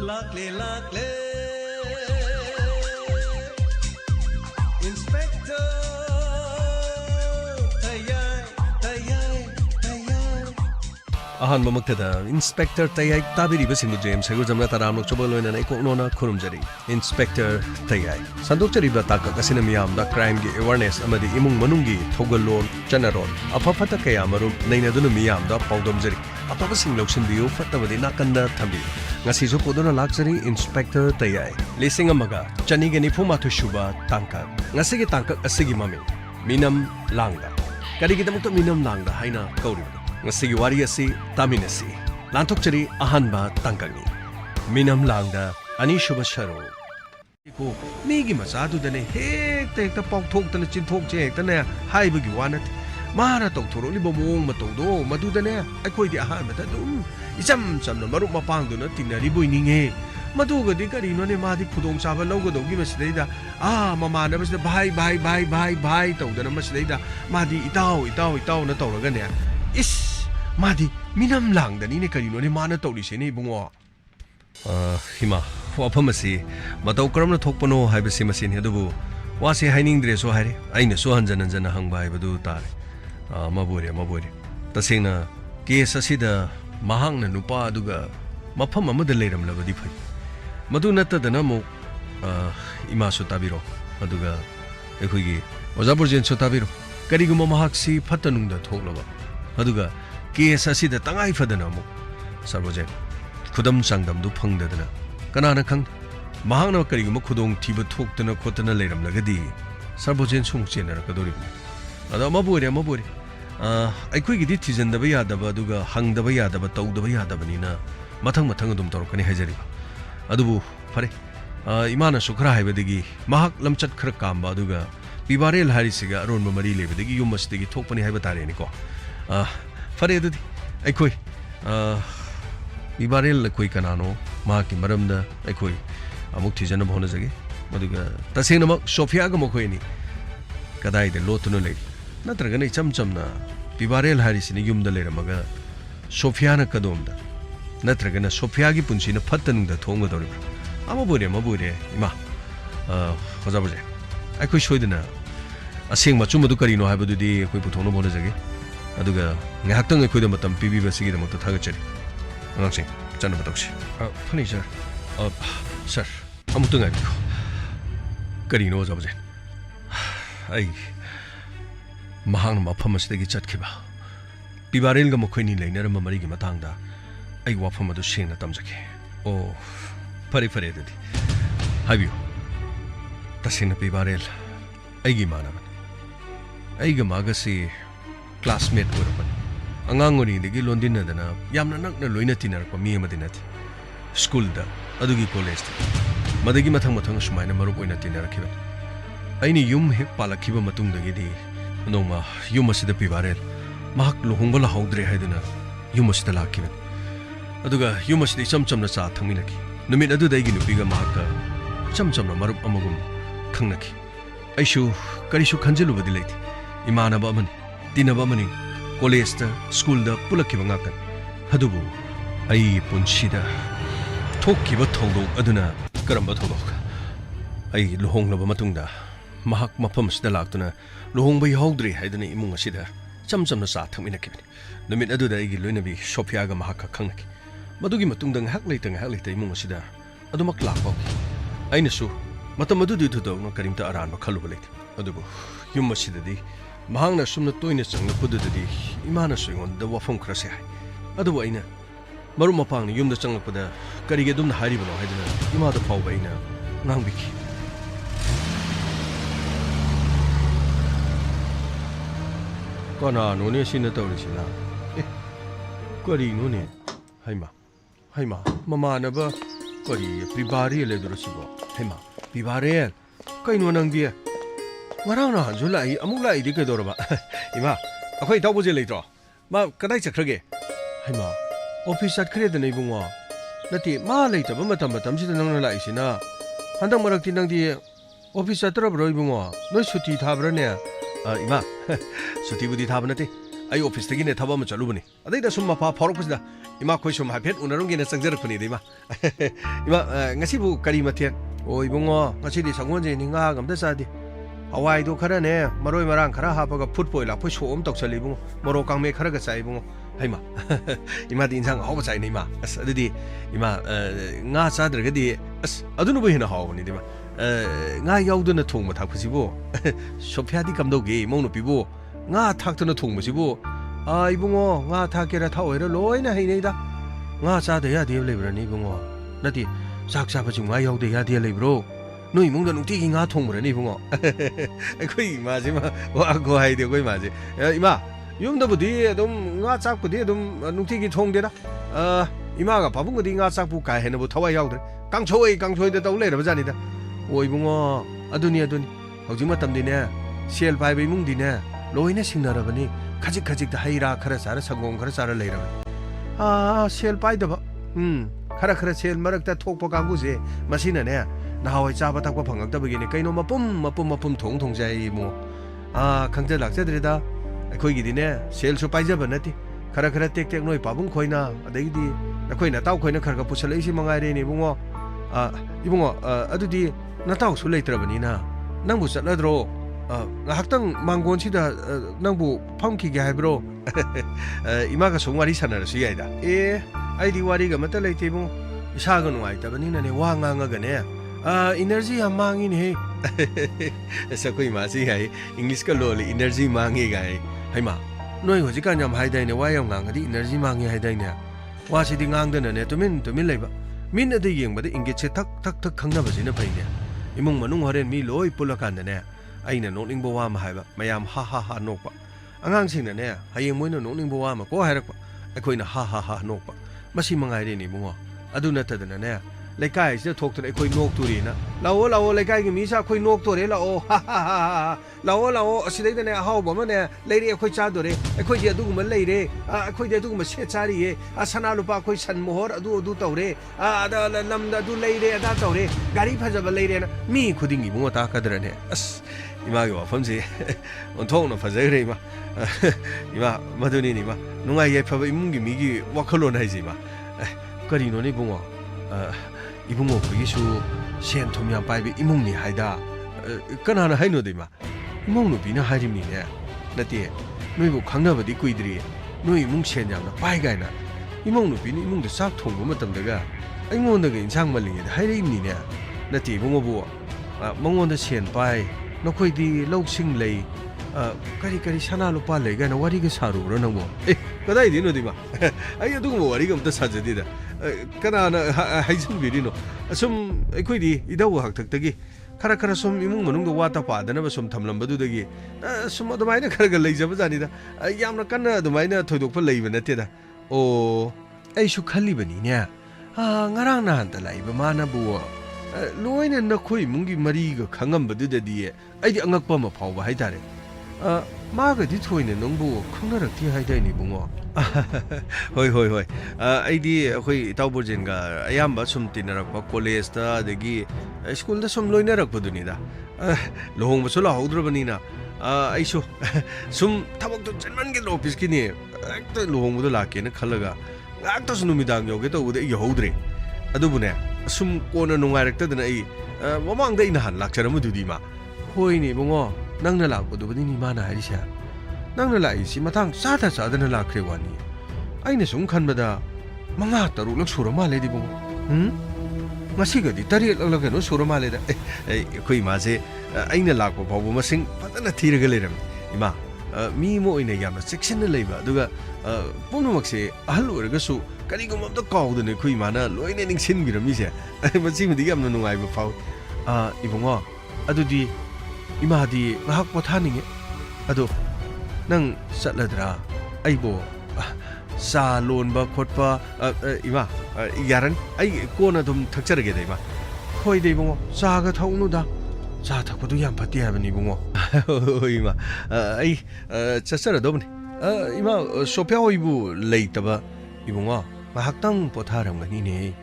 Lakle lakle Inspector Tayay Tayay Tayay Ahan mamagtada Inspector Tayay tabiri basing James Hagur jamna taram lok chobol loina na ikoknona khurumjari Inspector Tayay sandokchari ba taka kasina miyam da crime gi awareness amadi imung manungi thogalon chanaron afafata kaya marum naina dunu miyam da pawdomjari apaba sing loksin biu fatabadi nakanda thambi ngasi jo kodona lakjari Inspector Tayay lising amaga chani ge nifu mathu shuba tangka ngasi ge tangka asigi mami minam langda kari gi damukto minam langda haina kauri ngasi gi wari asi taminasi lanthokchari ahanba tangkani minam langda ani shuba sharo ko migi masadu dane hekta hekta pokthok tana chinthok che hekta ne haiba gi wanat Mara tau thoro liba mong mataudo madudane aikoi di ahanbata dum isam samna marup mapangduna tinariboi ninge madugadi karino ne madi khudong chaba lawgadogi masdaida mamana basda bhai taudana masdaida madi itau na tauraga ne is madi minam langdani ne karino ne mana taurise ne bungo hima wafamasi matau karamna thokpano haibasi masin hedubu wase hainingdre so haire aina so hanjana hangba haibadu tare Maburi tasena case asida mahangna nupa aduga mafam amada leiramlabadi phai madu natadana mo ima su tabiro aduga ekhoigi ojapur jen su tabiro kariguma mahaksi phatanungda thoklaba aduga case asida tangai fadana mo sarbojen khudam changdam du phangdadana kanana khang mahangna kariguma khudong thiba thoktana khotana leiramlagadi sarbojen sumuk chenara kadori ada maburi aikoi gidi thijandaba yadaba aduga hangdaba yadaba tawdaba yadabanina mathang adum torkani hajari adubu fare imana sukhra haibadigi mahak lamchat khara kamba aduga pibarel harisiga aronba mari lebadigi yumasdigi thokpani haiba tare ni ko fare adudi aikoi pibarel koi kanano mahaki maramda aikoi amuk thijana bhona jage aduga tasena mak sofia ga mokoi ni kadai de lotunu lei natragana chamna pibarel harisini yumda leramaga sofiana kadomda natragana sofia gi punsina phattanungda thonga doribra amabure ima hojabuje aikoi soidana aseng machu madu karino haibadudi koi puthono bona jage aduga ngahaktang aikoi da matam pibi basigi da mata thagachari angangsing channa batokshi funny sir amutang ai karino hojabuje ai mahang mafam asdagi chatkiba pibarel ga mokhoni leinarama mari gi matangda ai wafam adu sengna tamjake fare dadi habiyo tasena pibarel ai gi manaban ai ga magasi classmate oraban angang ori degi londina dana yamna nakna loina tinar ko mi amadinati school da adugi college madagi mathang sumaina marup oina tinar khiba aini yum hek palakhiba matung dagi di noma yumasida pibarel mahak luhungba la haudre haidina yumasida lakiben aduga yumasida chamna cha thangminaki numit adu daigi nupiga mahaka chamna marup amagum khangnaki aishu karishu khanjilu badi leiti imana ba amani dinaba amani college ta school da pulakiba ngakan adubu ai punsida thokkiba thongdok aduna karamba thongdok ai luhonglaba matungda mahak mafam sida laktuna luhongba yaudri haidana imung asida chamna sa thangmina kibani numit aduda igi loinabi Sophia ga mahak khangnaki madugi matungda ngahak leita imung asida adumak lakpa aina su matam adudu thudong karimta aranba khaluba leita adubu yum asidadi mahangna sumna toina changna pududadi imana suingon da wafam khrase hai adubu aina maru mapang yumda changakpada karige dumna haribano haidana imada phawba aina ngangbiki Kana nune sina tawrisina kari nune haima mama naba kari pibari le durasibo haima pibari kai no nang dia warang na hanju lai amuk lai di ke dorba ima akhoi tawbuje leitro ma kadai chakrage haima office atkhre de nei bungwa nati ma leita ba matam sida nang lai sina handang marak ti nang di office atra bro bungwa noi suti thabra ne ima suti budi thabnate ꯑꯩ ꯑꯣꯐꯤꯁꯇꯒꯤꯅꯦ ꯊꯕꯛ ꯑꯃ ꯆꯠꯂꯨꯕꯅꯤ ꯑꯗꯩꯗ ꯁꯨꯝ ꯃꯄꯥ ꯐꯥꯎꯔꯛꯄꯁꯤꯗ ꯏꯃꯥ ꯈꯣꯏ ꯁꯨꯝ ꯍꯥꯏꯐꯦꯠ ꯎꯅꯔꯝꯒꯦꯅ ꯆꯪꯖꯔꯛꯄꯅꯤꯗ ꯏꯃꯥ ꯏꯃꯥ ꯉꯁꯤꯕꯨ ꯀꯔꯤ ꯃꯊꯦꯜ ꯑꯣ ꯏꯕꯨꯡꯉꯣ ꯉꯁꯤꯗꯤ ꯁꯒꯣꯜꯁꯦꯅꯤ ꯉꯥꯒ ꯑꯝꯇ ꯆꯥꯗꯦ ꯍꯋꯥꯏꯗꯣ ꯈꯔꯅꯦ ꯃꯔꯣꯏ ꯃꯔꯥꯡ ꯈꯔ ꯍꯥꯞꯄꯒ ꯐꯨꯠꯄ ꯑꯣꯏ ꯂꯥꯛꯄꯣꯏ ꯁꯣꯛ ꯑꯃ ꯇꯧꯁꯜꯂꯤ ꯏꯕꯨꯡꯉꯣ ꯃꯣꯔꯣꯛ ꯀꯥꯡꯃꯦꯠ ꯈꯔꯒ ꯆꯥꯏ ꯏꯕꯨꯡꯉꯣ ꯍꯩꯃꯥ 이마디 인상 하고 자이네 이마 어디디 이마 nga 짜들게디 어두누부 해나 하오니 디마 nga 야우드나 통모 탁부지고 쇼피아디 감독이 몽노 비고 nga 탁드나 통모지고 아 이붕어 nga 탁게라 타오에라 로이나 해네다 nga 짜대야 디블레브라니 이붕어 나디 삭사바지 nga 야우드야 디레브로 너희 몽도 누티기 nga 통모라니 이붕어 거의 마지막 와고 하이데 거의 마지 이마 욤더부디 좀 nga 짝부디 좀 누티기 통데다 이마가 바쁜 거디 nga 짝부 가해너부 타와 야우드 깡초이데 떠올래라 버자니다 오 이붕어 아두니 hꯧꯖꯤꯛ ꯃꯇꯝꯗꯤꯅꯦ ꯁꯦꯜ ꯄꯥꯏꯕ 이뭉디네 로이네 싱나라버니 카직다 하이라 카라 사라 성공 카라 사라 레이라버니 셀 빠이더바 카라 셀 머럭다 톡포 강구지 마시나네 나와이 짜바 탁바 방각다버기니 그이노 마뿜 통통자이 뭐 강자 락자들이다 거기디네 셀수 빠이자버 나티 카라 땡땡 노이 바분 코이나 아데기디 나코이나 따오 코이나 카라가 부설레이시 망아이레니 이붕어 이붕어 아두디 나따오수 레이트라버니나 낭부 쌀라드로 학당 망곤치다 낭부 팜키게 하이브로 이마가 송와리 사나르수 야이다 아이디 와리가 맞다 레이티붕 사건 와이다버니나네 와강가가네 에너지 야 망이네 사코이 마시 하이 잉글리스가 로리 에너지 망이 가이 하이마 너희 호지간 좀 하이다이네 와영 강가디 에너지 망이 하이다이네 와시디 강드나네 도민 레이바 민나데 잉바데 잉게체 탁탁 강나버지네 파이네 이몽 마농 호렌 미 로이 뿔라칸네 아이나 노닝보 와마 하이바 마얌 하하하 녹바 안강싱나네 하이eng 모이나 노닝보 와마 고 하이락바 아코이나 하하하 녹바 마시 망아이레니 몽어 아두 나타드나네 레카이스 톡트네 아코이 녹투리나 라오 레카이기 미사 아코이 녹토레 라오 하하하 라오 아시데이네 하오바마네 레리 아코이 짜도레 아코이 아두구마 레이레 아코이 아두구마 셰차리에 사나루파 아코이 산모허 아두 떠레 아다 람다 아두 레이레 아다 떠레 가리 파자바 레이레나 미 쿠딩이 몽어 타카드라네 이마기 와펌지 온통노 파자그레 이마 이마 마두니니 이마 농아 예파바 이문기 미기 와컬론 하이지 이마 거리노니 봉어 이붕어 그기수 셴 톰양 빠이비 이몽니 하이다 까나나 하이노데 이마 이몽노 비나 하림니네 나티 너희부 강나버디 꾸이들이 너희 이몽 셴양나 빠이가이나 이몽노 비니 이몽도 싹 통고 마tam다가 아이몬다가 인상 말링이다 하이림니네 나티 이붕어부 몽원다 셴 빠이 너코이디 럭싱 레이 까리 사나 루파 레가나 와리가 사루로 나고 까다이디 노디마 아이 아두고 와리가 엄다 사저디다 까나나 하이슨 비리노 좀 아이코이디 이다고 학탁다기 카라카라 좀 이몽 문ung도 와타 파다나바 좀 탐람바두다기 좀 어도마이나 카라가 레이자바자니다 야므나 깐나 어도마이나 토이독파 레이바 나테다 오 아이슈 칼리바니냐 ngarang na hanta lai ba mana bu loina na khoi mungi mari ga khangam ba du da di ai di angak pa ma phau ba hai tare ma ga di thoine nong bu khangna rak ti hai dai ni bungo hoi ai di khoi taw burjen ga ayam ba sum tin rak ba college da degi school da sum loina rak ba du ni da lohong ba so la hodra ba ni na ai so sum thabak do janman ge office ki ni ekta lohong bu la ke na khalaga aktas numidang yoge to ude yohodre adubune sum kona nungairektadana ai mamang da ina han lakcharamu dudi ma hoini bungo nangna lakbodu bani ni mana harisha nangna lai si matang sada sadana lakre wani aina sum khanbada manga taru lak sura ma le di bungo ngasi ga di tari lak no sura ma le da koi ma se aina lakbo phabu masing patana thiraga leram ima mi mo ina yamna section na leiba aduga ꯄꯨꯝꯅꯃꯛꯁꯦ ꯑꯍꯜ ꯑꯣꯏꯔꯒꯁꯨ ꯀꯔꯤꯒꯨꯝꯕ ꯑꯝꯇ ꯀꯥꯎꯗꯅ ꯑꯩꯈꯣꯏ ꯏꯃꯥꯅ ꯂꯣꯏꯅ ꯅꯤꯡꯁꯤꯡꯕꯤꯔꯝꯃꯤꯁꯦ ꯃꯁꯤꯃꯗꯤ ꯌꯥꯝꯅ ꯅꯨꯡꯉꯥꯏꯕ ꯐꯥꯎꯏ ꯏꯕꯨꯡꯉꯣ ꯑꯗꯨꯗꯤ ꯏꯃꯥꯗꯤ ꯉꯥꯏꯍꯥꯛ ꯄꯣꯊꯥꯅꯤꯡꯉꯦ ꯑꯗꯣ ꯅꯪ ꯆꯠꯂꯗ꯭ꯔꯥ ꯑꯩꯕꯨ ꯆꯥ ꯂꯣꯟꯕ ꯈꯣꯠꯄ ꯏꯃꯥ ꯌꯥꯔꯅꯤ ꯑꯩ ꯀꯣꯟꯅ ꯑꯗꯨꯝ ꯊꯛꯆꯔꯒꯦꯗ ꯏꯃꯥ ꯍꯣꯏꯗ ꯏꯕꯨꯡꯉꯣ ꯆꯥꯒ ꯊꯛꯎꯅꯨꯗ ꯆꯥ ꯊꯛꯄꯗꯨ ꯌꯥꯝ ꯐꯠꯇꯦ ꯍꯥꯏꯕꯅꯤ ꯏꯕꯨꯡꯉꯣ ꯍꯣꯏ ꯏꯃꯥ ꯑꯩ ꯆꯠꯆꯔꯗꯧꯕꯅꯤ 이마 소피아오이부 레이터바 이봉아 마학당 포타람가니네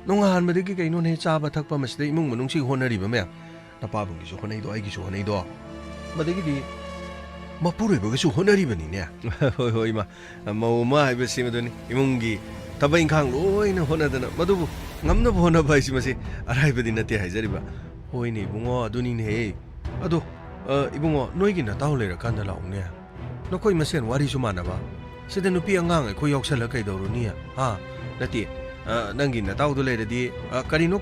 농한마데기 가이노네 짜바 탁바 마시데 이몽 문ung시 호너리바메 나빠bun기소 호네이도 아이기소 호네이도 마데기디 ꯃꯄꯨꯔꯣꯏꯕꯒꯁꯨ ꯍꯣꯠꯅꯔꯤꯕꯅꯤꯅꯦ ꯍꯣꯏ ꯍꯣꯏ ꯏꯃꯥ ꯃꯧ ꯑꯃ ꯍꯥꯏꯕꯁꯤꯃꯗꯨꯅꯤ ꯏꯃꯨꯡꯒꯤ ꯊꯕꯛ ꯏꯪꯈꯥꯡ ꯂꯣꯏꯅ ꯍꯣꯠꯅꯗꯅ ꯃꯗꯨꯕꯨ ꯉꯝꯅꯕ ꯍꯣꯠꯅꯕ ꯍꯥꯏꯁꯤ ꯃꯁꯤ ꯑꯔꯥꯏꯕꯗꯤ ꯅꯠꯇꯦ ꯍꯥꯏꯖꯔꯤꯕ ꯍꯣꯏꯅꯦ ꯏꯕꯨꯡꯉꯣ ꯑꯗꯨꯅꯤꯅꯦꯍꯦ ꯑꯗꯣ ꯏꯕꯨꯡꯉꯣ ꯅꯣꯏꯒꯤ ꯅꯇꯥꯎ ꯂꯩꯔꯀꯥꯟꯗ ꯂꯥꯛꯎꯅꯦ ꯅꯈꯣꯏ ꯃꯁꯦꯟ ꯋꯥꯔꯤꯁꯨ ꯃꯥꯟꯅꯕ ꯁꯤꯗ ꯅꯨꯄꯤ ꯑꯉꯥꯡ ꯑꯩꯈꯣꯏ ꯌꯥꯎꯁꯜꯂ ꯀꯩꯗꯧꯔꯨꯅꯤ ꯍꯥ ꯅꯠꯇꯦ ꯅꯪꯒꯤ ꯅꯇꯥꯎꯗꯣ ꯂꯩꯔꯗꯤ ꯀꯔꯤꯅꯣ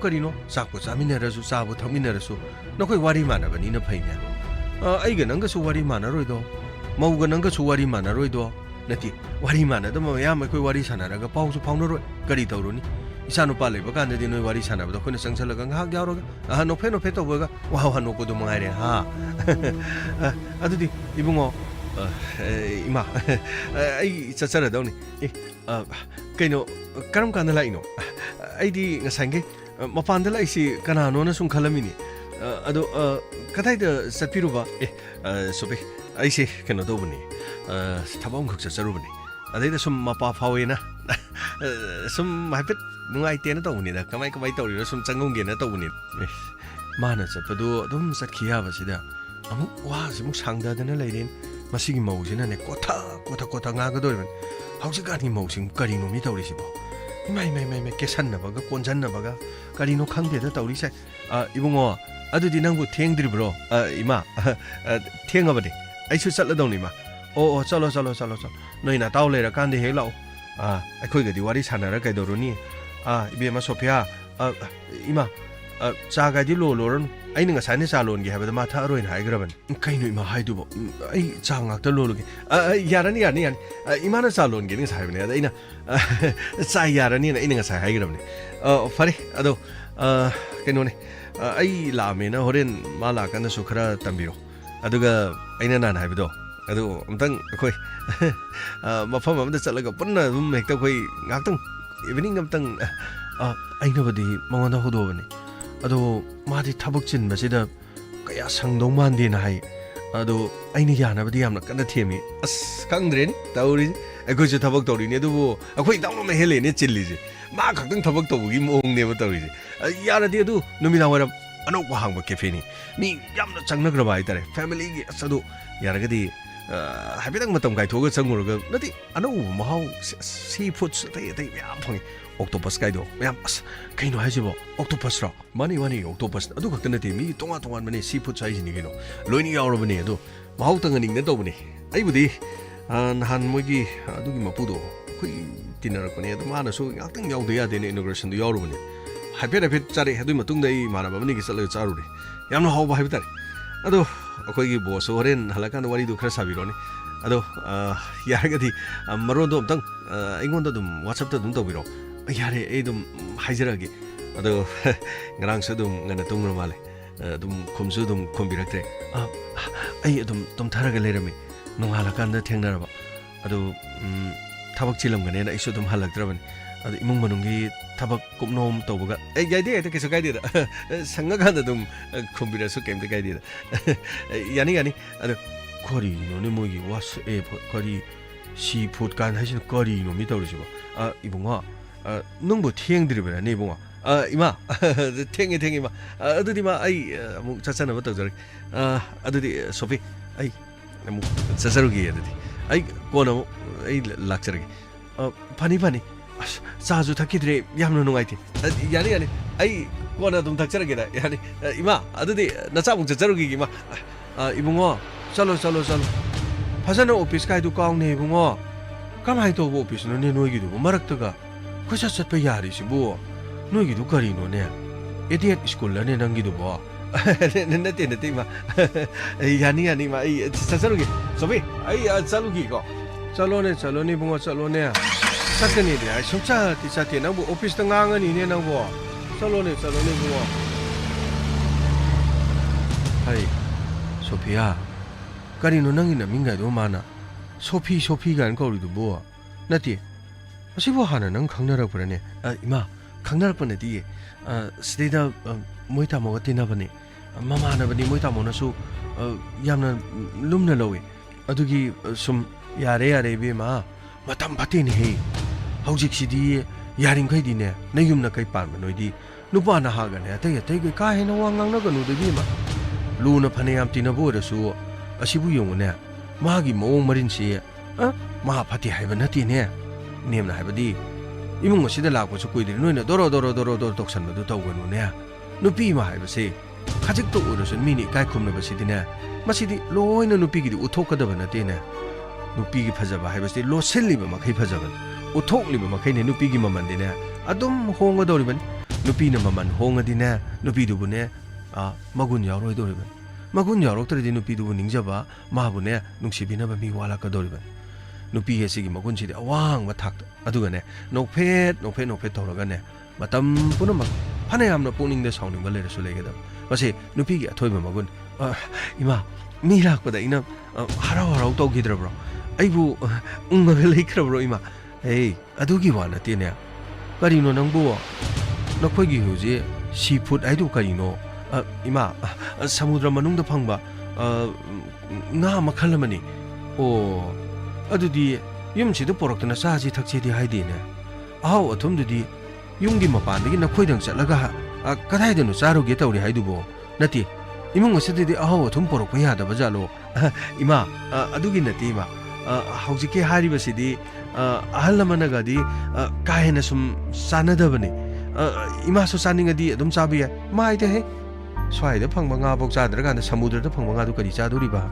ꯆꯥꯛꯄꯨ ꯆꯥꯃꯤꯟꯅꯔꯁꯨ ꯆꯥꯕꯨ ꯊꯛꯃꯤꯟꯅꯔꯁꯨ ꯅꯈꯣꯏ ꯋꯥꯔꯤ ꯃꯥꯟꯅꯕꯅꯤꯅ ꯐꯩꯅꯦ ꯑꯩꯒ ꯅꯪꯒꯁꯨ ꯋꯥꯔꯤ ꯃꯥꯟꯅꯔꯣꯏꯗꯣ ꯃꯧꯒ ꯅꯪꯒꯁꯨ ꯋꯥꯔꯤ ꯃꯥꯟꯅꯔꯣꯏꯗꯣ ꯅꯠꯇꯦ ꯋꯥꯔꯤ ꯃꯥꯟꯅꯗꯕ ꯃꯌꯥꯝ ꯑꯩꯈꯣꯏ ꯋꯥꯔꯤ ꯁꯥꯟꯅꯔꯒ ꯄꯥꯎꯁꯨ ꯐꯥꯎꯅꯔꯣꯏ ꯀꯔꯤ ꯇꯧꯔꯨꯅꯤ ꯏꯆꯥ ꯅꯨꯄꯥ ꯂꯩꯕ ꯀꯥꯟꯗꯗꯤ ꯅꯣꯏ ꯋꯥꯔꯤ ꯁꯥꯟꯅꯕꯗ ꯑꯩꯈꯣꯏꯅ ꯆꯪꯁꯜꯂꯒ ꯉꯥꯏꯍꯥꯛ ꯌꯥꯎꯔꯒ ꯅꯣꯛꯐꯦꯠ ꯇꯧꯕꯒ ꯋꯥ ꯅꯣꯛꯄꯗꯣ ꯃꯉꯥꯏꯔꯦ ꯍꯥ ꯑꯗꯨꯗꯤ ꯏꯕꯨꯡꯉꯣ 이마, 아이 자잘하다오니. 그이노 그럼 간다 라이노. 아이디 상게 마판다 라이시 까나노나 숨 칼라미니. 아도 카타이다 사피루바. 소베 아이시 그노 도브니. 타바운 극자 자루브니. 아데이다 숨 마파 파웨나. 숨 하이펫 누가이테나 도브니다. 까마이 도리나 숨 짱공게나 도브니. 마나 자빠도 좀 사키야바시다. 아무 와 지금 상다드나 라이린. 마시기 모으시는 내 꼬타 나가도면 하우지가니 모으신 까리노미 떠오리시보 이마이마이마이 깨산나바가 꼰잔나바가 까리노 강대다 떠오리세 이봉어 아드디 낭부 탱드리브로 이마 탱어버디 아이수 쌀라동니마 쌀로 너희나 따올래라 깐데 해라오 아이코이가디 와리 사나라 가이도로니 이베마 소피아 이마 자가디 로로런 아이는 가 사네 살론게 하버다 마타 어로인 하이그러번 카이노 이마 하이두보 아이 장악다 로로게 야라니 이마나 살론게 니 사이브네 아이나 사 야라니 아이는 가 사이 하이그러번 파리 아도 그노네 아이 라메나 호렌 말라간다수 크라 담비로 아두가 아이나 난 하이브도 아도 엄당 코이 마팜 아무데 찰라가 뻔나 좀 헥다 코이 ngaktung 이브닝 엄당 아이나버디 멍원다 호도버니 아도 마디 타벅진 마시다 그야 상동만디나 하이 아도 아이니 야나버디 얌나 깐다 티미 아스 강드레니 다우리 아고지 타벅 도리니 두부 아코이 다우노나 헬레니 찔리지 마 각등 타벅 도부기 모응네버 도리지 야라디도 누미나와라 아노고 항바 캐페니 미 얌나 장나 그러바 아이다레 패밀리기 아사도 야라가디 하비당 마탐 가이 도가 정으로가 나디 아노 마하우 시푸드 데이 야 펑이 옥토퍼스 가이도 야 그이노 하지보 옥토퍼스라 마니 옥토퍼스 아두 각던데 미 동안 마니 시푸드 사이즈니 그이노 로이니 야오로버니 아도 마하우 땅은 닝네 도버니 아이부디 한 뭐기 아두기 마푸도 거의 디너거니 아도 마나서 약당 야우도야 되네 이노그레이션도 야오로버니 하베라베 짜리 해도 마뚱다 이 마나바니 기살러 짜루리 얌나 하오바 하비다리 아도 ꯑꯩꯈꯣꯏꯒꯤ ꯕꯣꯁꯁꯨ ꯍꯣꯔꯦꯟ ꯍꯜꯂꯛꯀꯥꯟꯗ ꯋꯥꯔꯤꯗꯨ ꯈꯔ ꯁꯥꯕꯤꯔꯣꯅꯦ ꯑꯗꯣ ꯌꯥꯔꯒꯗꯤ ꯃꯔꯣꯟꯗꯣ ꯑꯝꯇꯪ ꯑꯩꯉꯣꯟꯗ ꯑꯗꯨꯝ ꯋꯥꯆꯞꯇ ꯑꯗꯨꯝ ꯇꯧꯕꯤꯔꯣ ꯌꯥꯔꯦ ꯑꯩ ꯑꯗꯨꯝ ꯍꯥꯏꯖꯔꯛꯑꯒꯦ ꯑꯗꯣ ꯉꯔꯥꯡꯁꯨ ꯑꯗꯨꯝ ꯉꯟꯅ ꯇꯨꯝꯈ꯭ꯔ ꯃꯥꯜꯂꯦ ꯑꯗꯨꯝ ꯈꯨꯝꯁꯨ ꯑꯗꯨꯝ ꯈꯨꯝꯕꯤꯔꯛꯇ꯭ꯔꯦ ꯑꯩ ꯑꯗꯨꯝ ꯇꯨꯝꯊꯔꯒ ꯂꯩꯔꯝꯃꯤ ꯅꯣꯡꯉꯥꯜꯂꯀꯥꯟꯗ ꯊꯦꯡꯅꯔꯕ ꯑꯗꯣ ꯊꯕꯛ ꯆꯤꯜꯂꯝꯒꯅꯦꯅ ꯑꯩꯁꯨ ꯑꯗꯨꯝ ꯍꯜꯂꯛꯇ꯭ꯔꯕꯅꯤ ꯑꯗꯣ ꯏꯃꯨꯡ ꯃꯅꯨꯡꯒꯤ ꯊꯕꯛ ꯀꯨꯞꯅꯣꯝ ꯇꯧꯕꯒ ꯌꯥꯏꯗꯦ ꯀꯩꯁꯨ ꯀꯥꯏꯗꯦꯗ ꯁꯪꯉꯀꯥꯟꯗ ꯑꯗꯨꯝ ꯈꯨꯝꯕꯤꯔꯁꯨ ꯀꯩꯝꯇ ꯀꯥꯏꯗꯦꯗ ꯌꯥꯅꯤ ꯑꯗꯣ ꯀꯔꯤꯅꯣꯅꯦ ꯃꯣꯏꯒꯤ ꯀꯔꯤ ꯁꯤ ꯐꯨꯗ ꯀꯥꯟ ꯍꯥꯏꯁꯤꯅ ꯀꯔꯤꯅꯣ ꯃꯤ ꯇꯧꯔꯤꯁꯤꯕꯣ ꯏꯕꯨꯡꯉꯣ ꯅꯪꯕꯨ ꯊꯦꯡꯗ꯭ꯔꯤꯕꯔꯅꯦ ꯏꯕꯨꯡꯉꯣ 이마 탱이 마 아두디 마 아이 뭐 자자나 뭐 떠저리 아두디 소피 아이 뭐 자자르기 아두디 아이 고나 아이 락처르기 파니 자주 탁기들이 얌노 농아이티 야니 아이 고나 좀 탁처르기다 야니 이마 아두디 나 자봉 자자르기 이마 이봉어 살로 파산의 오피스 가이도 까उने 이봉어 까마이 또 오피스는 내 노이기도 마락다가 그샷 샷 야리시 뭐 너희도 거리노네. 에디엣 스쿨라네 남기도 뭐. 네 마. 야니 마. 이 자자루기. 소비. 아이 자루기 이거. 잘로네 붕어 잘로네. 사건이래. 진짜 디사티 나고 오피스 등강은 이네 나고. 잘로네 붕어. 아이 소피야. 거리노 남기나 민가도 많아. 소피가 안 거리도 뭐. 나티. 아시보 하나는 강나라 그러네. 이마 강날 뻔해디 시대다 모이타 먹어 뛰나버니 마마나버니 모이타 먹나수 얌나 룸나 로이 아두기 숨 야레 비마 마탐 바티니 해 하우직시디 야링카이디네 내 юм나 카이 빠르마 노이디 누파나 하가네 아테게 카헤나 왕강나 거누데 비마 루나 파네얌 뛰나보르수 아시부 용네 마기 모ong 마린시 마 파티 하이바 나티네 nemna haibadi imung asida lakpo chu kuidri noina doro toksanbadu tawganu nupi ma haibase khajik to urasun mini kai khumna basidine masidi loina nupi gi uthokadaba nate ne nupi gi phajaba haibase lo selliba makhai phajaba uthokliba makhai ne nupi gi mamandine adum honga doriban nupi na maman honga dine nupi du bune magun yauroi doriban magun yauroktradi nupi du ningjaba mabune nungsibina ba mi wala ka doriban nupi asigi magun sidi awang ma thak adugane nokphet tawragane matam punamak phanayamna puning de sawning ba lerasu legeda mase nupi gi athoiba magun ima mi lakpada ina harau tawgidrabro aibu unga leikrabro ima hey adugi wana tene karino nangbu nakhoigi huji seafood aidu karino ima samudra manungda phangba nga makhalamani o adudi yumchida porokna saji thakchedi haidine aw athumdudi yungdi mapandagi nakhoidang chatlaga kadaidanu charuge tawri haidubo nati imung asididi aw athum porokpa yada bajalo ima adugi nati ima haujike haribasidi ahallamanaga di kahena sum sanadabani ima so saningadi adum chabiya maide he swaida phangba nga bok chadraga na samudrada phangba nga du kari chaduriba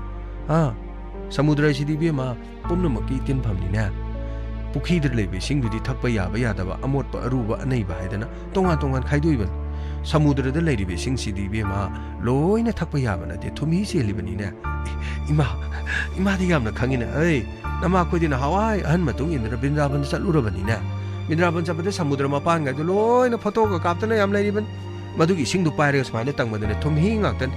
samudra sidi bema pumnamaki tinphamnina pukhidra lebe singdudi thakpa yaba yadaba amotpa aruba aneiba haidana tongan khaidoiban samudra da leiribe singsidi bema loina thakpa yaba nate thumi selibanina ima di yamna khangina ei nama kodina hawai ahan matung indra bindraban chatlurabanina bindraban chapade samudra mapan ga loina photo ga kaptana yam leiriban madugi singdu pairega smaina tangmadane thumi ngaktan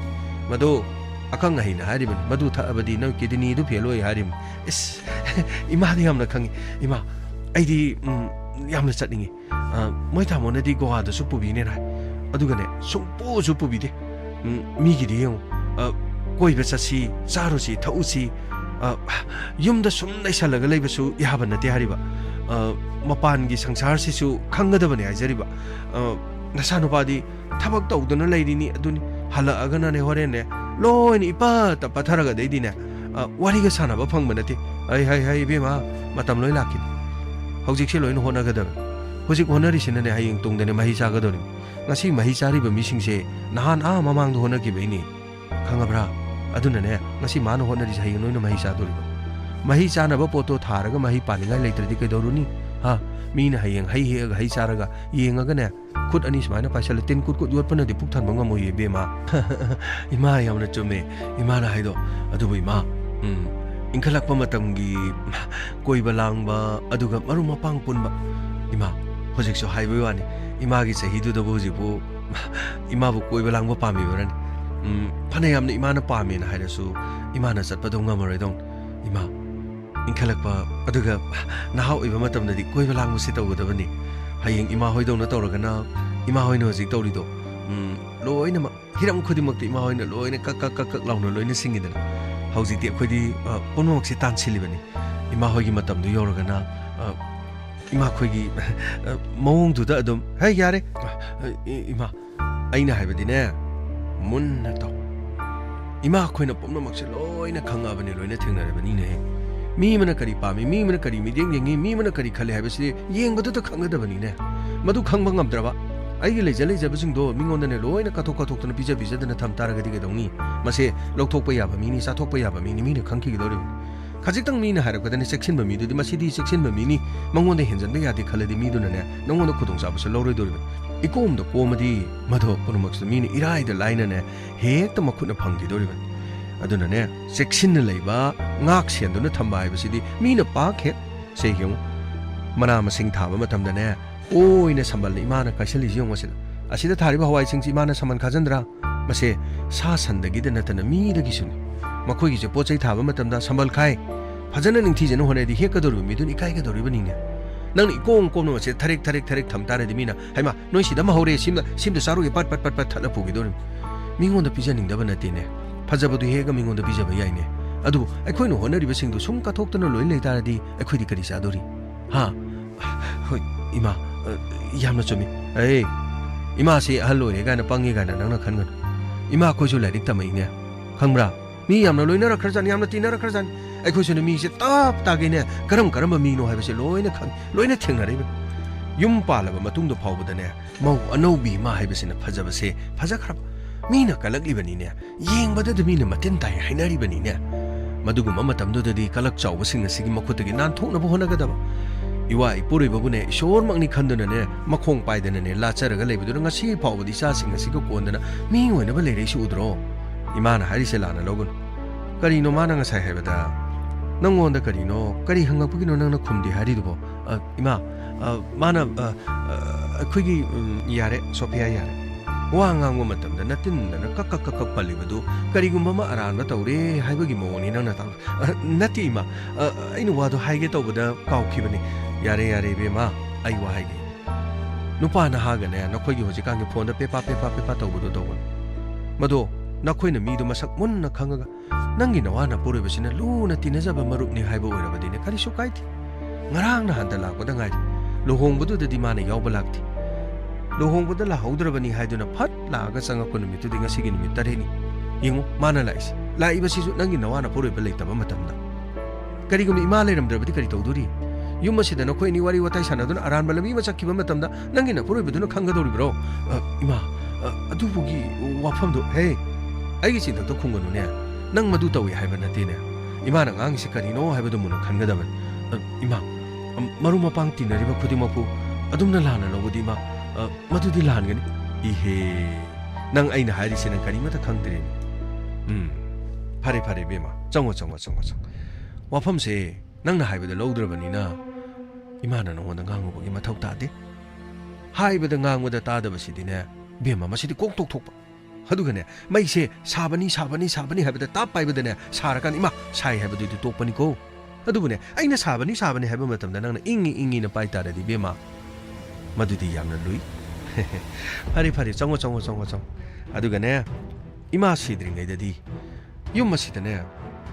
madu akang haina hariban madu tha abadi nang kidini du pheloi harim is ima di amna khangi ima aidi yamna chatningi moi thamona di goa da su pubine na adugane sumpu su pubide mi gi di yong koi be chasi charusi thausi yumda sum naisalaga leibasu yaba na te hariba mapan gi sangsar si su khangadabani hajariba nasanu padi thabak tawduna leirini aduni hala agana ne horene loin ipa ta patharaga deidine wariga sanaba phangba nati hai bema matam loi lakki hojik se loin honagadab hojik honari sinane haying tungdane mahi chagadori ngasi mahi chariba mising se nahan mamang do honaki beini khangabra adunane ngasi manu honari haying noina mahi chadori mahi chanaba poto tharaga mahi paninga leitradi kaidoruni mina hayeng hai hega hai charaga yengaga ne khut ani smaina paisal tin kut yotpana di puktan banga mo ye bema ima yamna chume ima na haido adubu ima ingkhalakpa matamgi koiba langba aduga maru mapang punba ima hojik so haibai wani ima gi chahi du da bojibu ima bu koiba langba pami barani phane yamna ima na pami na hairasu ima na chatpa dong ngamare dong ima ingkhalakpa aduga nahau iba matamnadi koiba langbu si tawgadabani hayeng ima hoidona tawragana ima hoina hojik tawrido loina hiram khudimukti ima hoina loina kak launa loina singidana hojikti akhodi ponok si tan silibani ima hoigi matamdu yoragana ima khoigi mawong duda adum hai yare ima aina haibadine munna taw ima khoina pomnamak se loina khangabani loina thengnarabani ne mi mana kari pami mi mana kari mideng yengi mi mana kari khale habisi yengbadu ta khangadabani ne madu khangba ngamdraba aigi lejale jabasing do mingonda ne loina kathok tana pija dana thamtaraga diga dongni mase lokthokpa yaba mini sathokpa yaba mini mina khangki gidori khajitang mina harakadane section ba mi du masidi section ba mini mangonda henjanba yadi khaladi mi duna ne nongonda khudong sabusa loroi dori ikom da komadi madho punumak mini irai da laina ne hekta makhuna phanggi dori aduna ne section leiba ngak sianduna thamba haibasidi mina pakhe sehyong mana masing thaba matamda ne oina sambal imana kaisali jong wasila asida thariba hawai singsi imana saman khajandra mase sa sandagi da natana mi dagi suni makhoi gi je pochai thaba matamda sambal khai phajana ningthi jenu hone di hekador mi dun ikai ga dori bani ne nang ni kong no se tharek thamtare di mina haima noi sida ma hore simda saru ge pat thada pugi dori mingon da pijaning da banate ne phajabadu hega mingon da bijaba yaine adu akhoi no honari ba singdu sum ka thoktana loi leitaradi akhoi di kari sadori hoi ima yamna chumi ima se ahlo re ga na pangi ga na nang na khan ga ima ko jo lairik tamai ne khangbra mi yamna loina rakharjan yamna tina rakharjan ꯑꯩꯈꯣꯏꯁꯨ ꯃꯤꯁꯦ ꯇꯞ ꯇꯥꯒꯩꯅꯦ ꯀꯔꯝꯕ ꯃꯤꯅꯣ ꯍꯥꯏꯕꯁꯦ ꯂꯣꯏꯅ ꯈꯪꯉꯤ ꯂꯣꯏꯅ ꯊꯦꯡꯅꯔꯤꯕꯅꯤ ꯌꯨꯝ ꯄꯥꯜꯂꯕ ꯃꯇꯨꯡꯗ ꯐꯥꯎꯕꯗꯅꯦ ꯃꯧ ꯑꯅꯧꯕꯤ ꯑꯃ ꯍꯥꯏꯕꯁꯤꯅ ꯐꯖꯕꯁꯦ ꯐꯖꯈ꯭ꯔꯕ ꯃꯤꯅ ꯀꯜꯂꯛꯂꯤꯕꯅꯤꯅꯦ ꯌꯦꯡꯕꯗꯗ ꯃꯤꯅ ꯃꯇꯤꯟ ꯇꯥꯏ ꯍꯥꯏꯅꯔꯤꯕꯅꯤꯅꯦ ꯃꯗꯨꯒꯨꯝꯕ ꯃꯇꯝꯗꯨꯗꯗꯤ ꯀꯂꯛ ꯆꯥꯎꯕꯁꯤꯡ ꯑꯁꯤꯒꯤ ꯃꯈꯨꯠꯇꯒꯤ ꯅꯥꯟꯊꯣꯛꯅꯕ ꯍꯣꯠꯅꯒꯗꯕ ꯏꯋꯥ ꯏꯄꯨꯔꯣꯏꯕꯕꯨꯅꯦ ꯏꯁꯣꯔꯃꯛꯅꯤ ꯈꯟꯗꯨꯅꯅꯦ ꯃꯈꯣꯡ ꯄꯥꯏꯗꯅꯅꯦ ꯂꯥꯆꯔꯒ ꯂꯩꯕꯗꯨꯅ ꯉꯁꯤ ꯐꯥꯎꯕꯗꯤ ꯏꯆꯥꯁꯤꯡ ꯑꯁꯤꯒ ꯀꯣꯟꯗꯅ ꯃꯤ ꯑꯣꯏꯅꯕ ꯂꯩꯔꯛꯏꯁꯤ ꯎꯗ꯭ꯔꯣ ꯏꯃꯥꯅ ꯍꯥꯏꯔꯤꯁꯦ ꯂꯥꯟꯅ ꯂꯧꯒꯅꯨ ꯀꯔꯤꯅꯣ ꯃꯥꯅ ꯉꯁꯥꯏ ꯍꯥꯏꯕꯗ ꯅꯪꯉꯣꯟꯗ ꯀꯔꯤꯅꯣ ꯀꯔꯤ ꯍꯪꯉꯛꯄꯒꯤꯅꯣ ꯅꯪꯅ ꯈꯨꯝꯗꯦ ꯍꯥꯏꯔꯤꯗꯨꯕꯣ ꯏꯃꯥ ꯃꯥꯅ ꯑꯩꯈꯣꯏꯒꯤ ꯌꯥꯔꯦ ꯁꯣꯐꯤꯌꯥ ꯌꯥꯔꯦ ꯋꯥ ꯉꯥꯡꯕ ꯃꯇꯝꯗ ꯅꯇꯤꯟꯗꯅ ꯀꯛ ꯄꯜꯂꯤꯕꯗꯨ ꯀꯔꯤꯒꯨꯝꯕ ꯑꯃ ꯑꯔꯥꯟꯕ ꯇꯧꯔꯦ ꯍꯥꯏꯕꯒꯤ ꯃꯑꯣꯡꯅꯤ ꯅꯪꯅ ꯅꯠꯇꯦ ꯏꯃꯥ ꯑꯩꯅ ꯋꯥꯗꯣ ꯍꯥꯏꯒꯦ ꯇꯧꯕꯗ ꯀꯥꯎꯈꯤꯕꯅꯤ ꯌꯥꯔꯦ ꯏꯕꯦꯝꯃ ꯑꯩ ꯋꯥ ꯍꯥꯏꯒꯦ ꯅꯨꯄꯥ ꯅꯍꯥꯒꯅꯦ ꯅꯈꯣꯏꯒꯤ ꯍꯧꯖꯤꯛꯀꯥꯟꯒꯤ ꯐꯣꯟꯗ ꯄꯦꯄꯥ ꯇꯧꯕꯗꯣ ꯇꯧꯒꯅꯨ ꯃꯗꯣ ꯅꯈꯣꯏꯅ ꯃꯤꯗꯨ ꯃꯁꯛ ꯃꯨꯟꯅ ꯈꯪꯉꯒ ꯅꯪꯒꯤ ꯅꯋꯥ ꯅꯄꯨꯔꯣꯏꯕꯁꯤꯅ ꯂꯨꯅ ꯇꯤꯟꯅꯖꯕ ꯃꯔꯨꯞꯅꯤ ꯍꯥꯏꯕ ꯑꯣꯏꯔꯕꯗꯤꯅꯦ ꯀꯔꯤꯁꯨ ꯀꯥꯏꯗꯦ ꯉꯔꯥꯡ ꯅꯍꯥꯟꯗ ꯂꯥꯛꯄꯗ ꯉꯥꯏꯔꯤ ꯂꯨꯍꯣꯡꯕꯗꯨꯗꯗꯤ ꯃꯥꯅ ꯌꯥꯎꯕ ꯂꯥꯛꯇꯦ ꯂꯨꯍꯣꯡꯕꯗ ꯂꯥꯛꯍꯧꯗ꯭ꯔꯕꯅꯤ ꯍꯥꯏꯗꯨꯅ ꯐꯠ ꯂꯥꯛꯑꯒ ꯆꯪꯉꯛꯄ ꯅꯨꯃꯤꯠꯇꯨꯗꯤ ꯉꯁꯤꯒꯤ ꯅꯨꯃꯤꯠ 3ꯅꯤ ꯌꯦꯡꯉꯨ ꯃꯥꯅ ꯂꯥꯛꯏꯕꯁꯤꯁꯨ ꯅꯪꯒꯤ ꯅꯋꯥ ꯅꯄꯨꯔꯣꯏꯕ ꯂꯩꯇꯕ ꯃꯇꯝꯗ ꯀꯔꯤꯒꯨꯝꯕ ꯏꯃꯥ ꯂꯩꯔꯝꯗ꯭ꯔꯕꯗꯤ ꯀꯔꯤ ꯇꯧꯗꯣꯔꯤ ꯌꯨꯝ ꯑꯁꯤꯗ ꯅꯈꯣꯏ ꯑꯅꯤ ꯋꯥꯔꯤ ꯋꯥꯇꯥꯏ ꯁꯥꯟꯅꯗꯨꯅ ꯑꯔꯥꯟꯕ ꯂꯝꯕꯤ ꯑꯃ ꯆꯠꯈꯤꯕ ꯃꯇꯝꯗ ꯅꯪꯒꯤ ꯅꯄꯨꯔꯣꯏꯕꯗꯨꯅ ꯈꯪꯒꯗꯧꯔꯤꯕ꯭ꯔꯣ ꯏꯃꯥ ꯑꯗꯨꯕꯨꯒꯤ ꯋꯥꯐꯝꯗꯣ ꯍꯦ ꯑꯩꯒꯤ ꯆꯤꯟꯊꯛꯇ ꯈꯨꯡꯒꯅꯨꯅꯦ ꯅꯪ ꯃꯗꯨ ꯇꯧꯏ ꯍꯥꯏꯕ ꯅꯠꯇꯦꯅꯦ ꯏꯃꯥꯅ ꯉꯥꯡꯉꯤꯁꯤ ꯀꯔꯤꯅꯣ ꯍꯥꯏꯕꯗꯨ ꯃꯨꯟꯅ ꯈꯟꯒꯗꯕꯅꯤ ꯏꯃꯥ ꯃꯔꯨꯞ ꯃꯄꯥꯡ ꯇꯤꯟꯅꯔꯤꯕ ꯈꯨꯗꯤꯡꯃꯛꯄꯨ ꯑꯗꯨꯝꯅ ꯂꯥꯟꯅ ꯂꯧꯕꯗꯤ ꯏꯃꯥ ꯃꯗꯨꯗꯤ ꯂꯥꯟꯒꯅꯤ 이헤 ꯅꯪ ꯑꯩꯅ ꯍꯥꯏꯔꯤꯁꯦ ꯅꯪ ꯀꯔꯤꯃꯠꯇ ꯈꯪꯗ꯭ꯔꯦꯅꯦ ꯐꯔꯦ ꯏꯕꯦꯝꯃ ꯆꯪꯉꯣ ꯋꯥꯐꯝꯁꯦ ꯅꯪꯅ ꯍꯥꯏꯕꯗ ꯂꯧꯗ꯭ꯔꯕꯅꯤꯅ ꯏꯃꯥꯅ ꯅꯉꯣꯟꯗ ꯉꯥꯡꯉꯨꯕꯒꯤ ꯃꯊꯧ ꯇꯥꯗꯦ ꯍꯥꯏꯕꯗ ꯉꯥꯡꯕꯗ ꯇꯥꯗꯕꯁꯤꯗꯤꯅꯦ ꯏꯕꯦꯝꯃ ꯃꯁꯤꯗꯤ ꯀꯣꯛ ꯇꯣꯛꯊꯣꯛꯄ ꯑꯗꯨꯒꯅꯦ ꯃꯩꯁꯦ ꯁꯥꯕꯅꯤ ꯍꯥꯏꯕꯗ ꯇꯥꯞ ꯄꯥꯏꯕꯗꯅꯦ ꯁꯥꯔꯀꯥꯟꯗ ꯏꯃꯥ ꯁꯥꯏ ꯍꯥꯏꯕꯗꯨꯗꯤ ꯇꯣꯛꯄꯅꯤꯀꯣ ꯑꯗꯨꯕꯨꯅꯦ ꯑꯩꯅ ꯁꯥꯕꯅꯤ ꯍꯥꯏꯕ ꯃꯇꯝꯗ ꯅꯪꯅ ꯏꯪꯉꯤꯅ ꯄꯥꯏ ꯇꯥꯔꯗꯤ ꯏꯕꯦꯝꯃ ꯃꯗꯨꯗꯤ ꯌꯥꯝꯅ ꯂꯨꯏ ꯐꯔꯦ ꯆꯪꯉꯣ ꯑꯗꯨꯒꯅꯦ 이마 시드링에이더디 ꯌꯨꯝ ꯑꯁꯤꯗꯅꯦ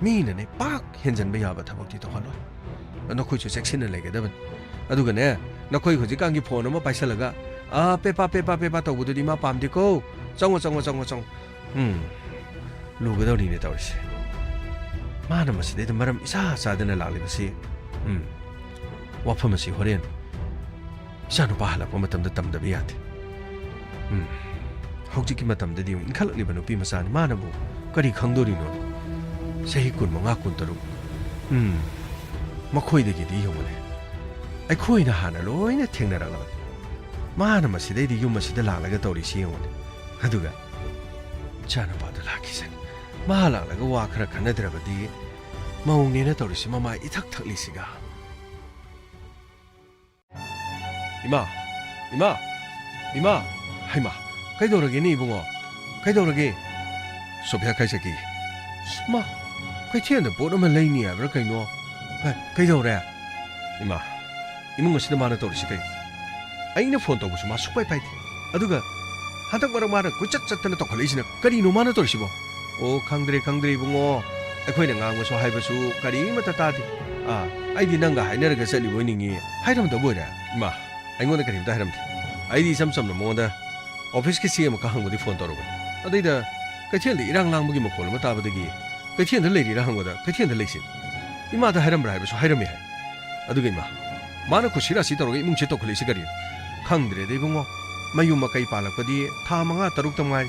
ꯃꯤꯅꯅꯦ ꯄꯥꯛ ꯍꯦꯟꯖꯟꯕ ꯌꯥꯕ ꯊꯕꯛꯇꯤ ꯇꯧꯍꯜꯂꯣꯏ ꯅꯈꯣꯏꯁꯨ ꯆꯦꯛꯁꯤꯟꯅ ꯂꯩꯒꯗꯕꯅꯤ ꯑꯗꯨꯒꯅꯦ ꯅꯈꯣꯏ ꯍꯧꯖꯤꯛꯀꯥꯟꯒꯤ ꯐꯣꯟ ꯑꯃ ꯄꯥꯏꯁꯜꯂꯒ ꯄꯦꯄꯥ ꯇꯧꯕꯗꯨꯗꯤ ꯃꯥ ꯄꯥꯝꯗꯦꯀꯣ ꯆꯪꯉꯣ ꯂꯨꯒꯗꯧꯔꯤꯅꯦ ꯇꯧꯔꯤꯁꯦ ꯃꯥꯅ ꯃꯁꯤꯗꯩꯗ ꯃꯔꯝ ꯏꯆꯥ ꯆꯥꯗꯅ ꯂꯥꯛꯂꯤꯕꯁꯤ ꯋꯥꯐꯝ ꯑꯁꯤ ꯍꯣꯔꯦꯟ ꯏꯆꯥꯅꯨꯄꯥ ꯍꯜꯂꯛꯄ ꯃꯇꯝꯗ ꯇꯝꯗꯕ ꯌꯥꯗꯦ ꯍꯧꯖꯤꯛꯀꯤ ꯃꯇꯝꯗꯗꯤ ꯏꯟꯈꯠꯂꯛꯂꯤꯕ ꯅꯨꯄꯤ ꯃꯆꯥꯅꯤ ꯃꯥꯅꯕꯨ ꯀꯔꯤ ꯈꯪꯗꯣꯔꯤꯅꯣ ꯆꯍꯤ 25-26 ꯃꯈꯣꯏꯗꯒꯤꯗꯤ ꯌꯦꯡꯉꯨꯅꯦ ꯑꯩꯈꯣꯏꯅ ꯍꯥꯟꯅ ꯂꯣꯏꯅ ꯊꯦꯡꯅꯔꯛꯂꯕꯅꯤ ꯃꯥꯅ ꯃꯁꯤꯗꯩꯗꯤ ꯌꯨꯝ ꯑꯁꯤꯗ ꯂꯥꯛꯂꯒ ꯇꯧꯔꯤꯁꯤ ꯌꯦꯡꯉꯨꯅꯦ ꯑꯗꯨꯒ ꯏꯆꯥꯅꯨꯄꯥꯗꯨ ꯂꯥꯛꯈꯤꯁꯅꯤ ꯃꯥ ꯂꯥꯛꯂꯒ ꯋꯥ ꯈꯔ ꯈꯟꯅꯗ꯭ꯔꯕꯗꯤ ꯃꯧꯅꯦꯅ ꯇꯧꯔꯤꯁꯤ ꯃꯃꯥ ꯏꯊꯛ ꯊꯛꯂꯤꯁꯤꯒ 이마 하이마 그이도록이니 이봉어 그이도록이 소피아 카이새끼 스마 그이티엔데 보르면 레이니야 그럴 거이노 그이도래 이마 이몽거 시도 마나 떠오르시게 아이네 폰 떠보시 마 숙바이 파이티 아두가 한탁 바로 마나 구짝짝다나 떡걸리시네 까리노 마나 떠오르시보 오 강드레 이봉어 아코이네 강고소 하이버수 까리 마타 따디 아이디 난가 하이네르가 셀리보이닝이 하이럼도 뭐래 이마 아이고네 까리임다 하이럼디 아이디 삼삼나 뭐다 ऑफिस के सीएम का हंगबदी फोन तौरब अदैदा कैथेल इरांग लांगबगी मखोल म ताबदगी कैथेल लेरी रांगबदा कैथेल लेसिन इमा दा हैरम रायबसु हैरमी है अदुगे इमा माना खुशिरा सी तौरग इमुंग चे तोखलेसि करी खंगद्रे देबुंगो मयुम मकई पालकपदी था 5-6 तमाय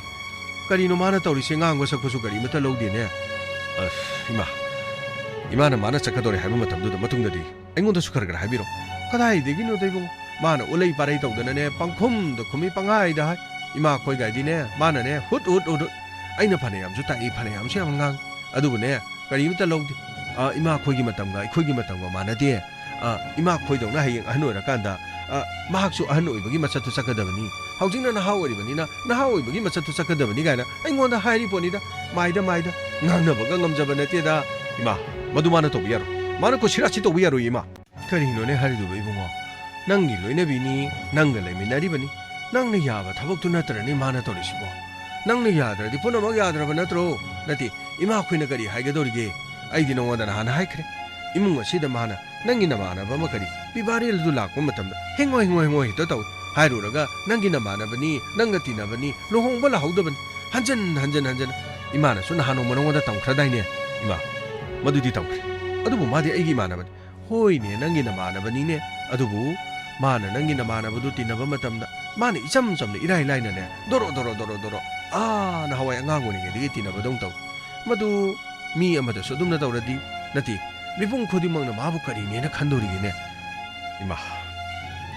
करीनो माना तौरिसे ngang सकपसु करी मत लौदेने इमाना माना चकदोरे हैब मतमदुदा मतुंगददी अइंगोंदा सुखरगर हैबिरो कदाई देगिनो देबुंगो माना उलै पारै तौदनने पंखुमद खुमी पंगाइदा हाय इमा खोय गाइदिने मानने हुट अइना फनेयामसु ताई फनेयामसु याम ngang अदुबने करीमता लौदे इमा खोयगी मतमगा मानदे इमा खोयदौना हयें अहन ओइरकांदा माहाकसु अहन ओइबगी मचतु चकदबनी हौजिंगना नहा ओइबनिना नहा ओइबगी मचतु चकदबनी गायना अइंगोंदा हायरि पोनिदा माइदा ngangnabगा ngamjaba nateda इमा मदुमाना तोबियारो माना को सिराची तोबियारो इमा करीनोने हारिदुबो इबुंगो नंगी लोइनबिनी नंगा लेमिनारिबनी नंगना याबा थबक्तु नत्रनि माना तोरिसिबो नंगना याद्रदि पुनमक याद्रबा नत्रो नति इमा खोइना करी हाइगदोरिगे आइदि नोंगोंदा हाना हाइख्रे इमुंग असिदा माना नंगी नमानबा म करी पिबारेल दु लाकपा मतमदा हेंगो हितो तौ हाइरुरगा नंगी नमानबनी नंगा तिनबनी लोहोंबा लाहौदबनी हंजन इमाना सु नहानो मनोंगोंदा तमख्रदाइने इमा मदुदि तमख्रे ꯑꯗꯨꯕꯨ ꯃꯥꯗꯤ ꯑꯩꯒꯤ ꯏꯃꯥꯟꯅꯕꯅꯤ ꯍꯣꯏꯅꯦ ꯅꯪꯒꯤ ꯅꯃꯥꯟꯅꯕꯅꯤꯅꯦ ꯑꯗꯨꯕꯨ ꯃꯥꯅ ꯅꯪꯒꯤ ꯅꯃꯥꯟꯅꯕꯗꯨ ꯇꯤꯟꯅꯕ ꯃꯇꯝꯗ ꯃꯥꯅ ꯏꯆꯝ ꯆꯝꯅ ꯏꯔꯥꯏ ꯂꯥꯏꯅꯅꯦ ꯗꯣꯔꯣ ꯅꯍꯥꯟꯋꯥꯏ ꯑꯉꯥꯡ ꯑꯣꯏꯔꯤꯉꯩꯗꯒꯤ ꯇꯤꯟꯅꯕꯗꯧ ꯇꯧ ꯃꯗꯨ ꯃꯤ ꯑꯃꯗꯁꯨ ꯑꯗꯨꯝꯅ ꯇꯧꯔꯗꯤ ꯅꯠꯇꯦ ꯃꯤꯄꯨꯝ ꯈꯨꯗꯤꯡꯃꯛꯅ ꯃꯥꯕꯨ ꯀꯔꯤꯅꯦꯅ ꯈꯟꯗꯣꯔꯤꯒꯦꯅꯦ ꯏꯃꯥ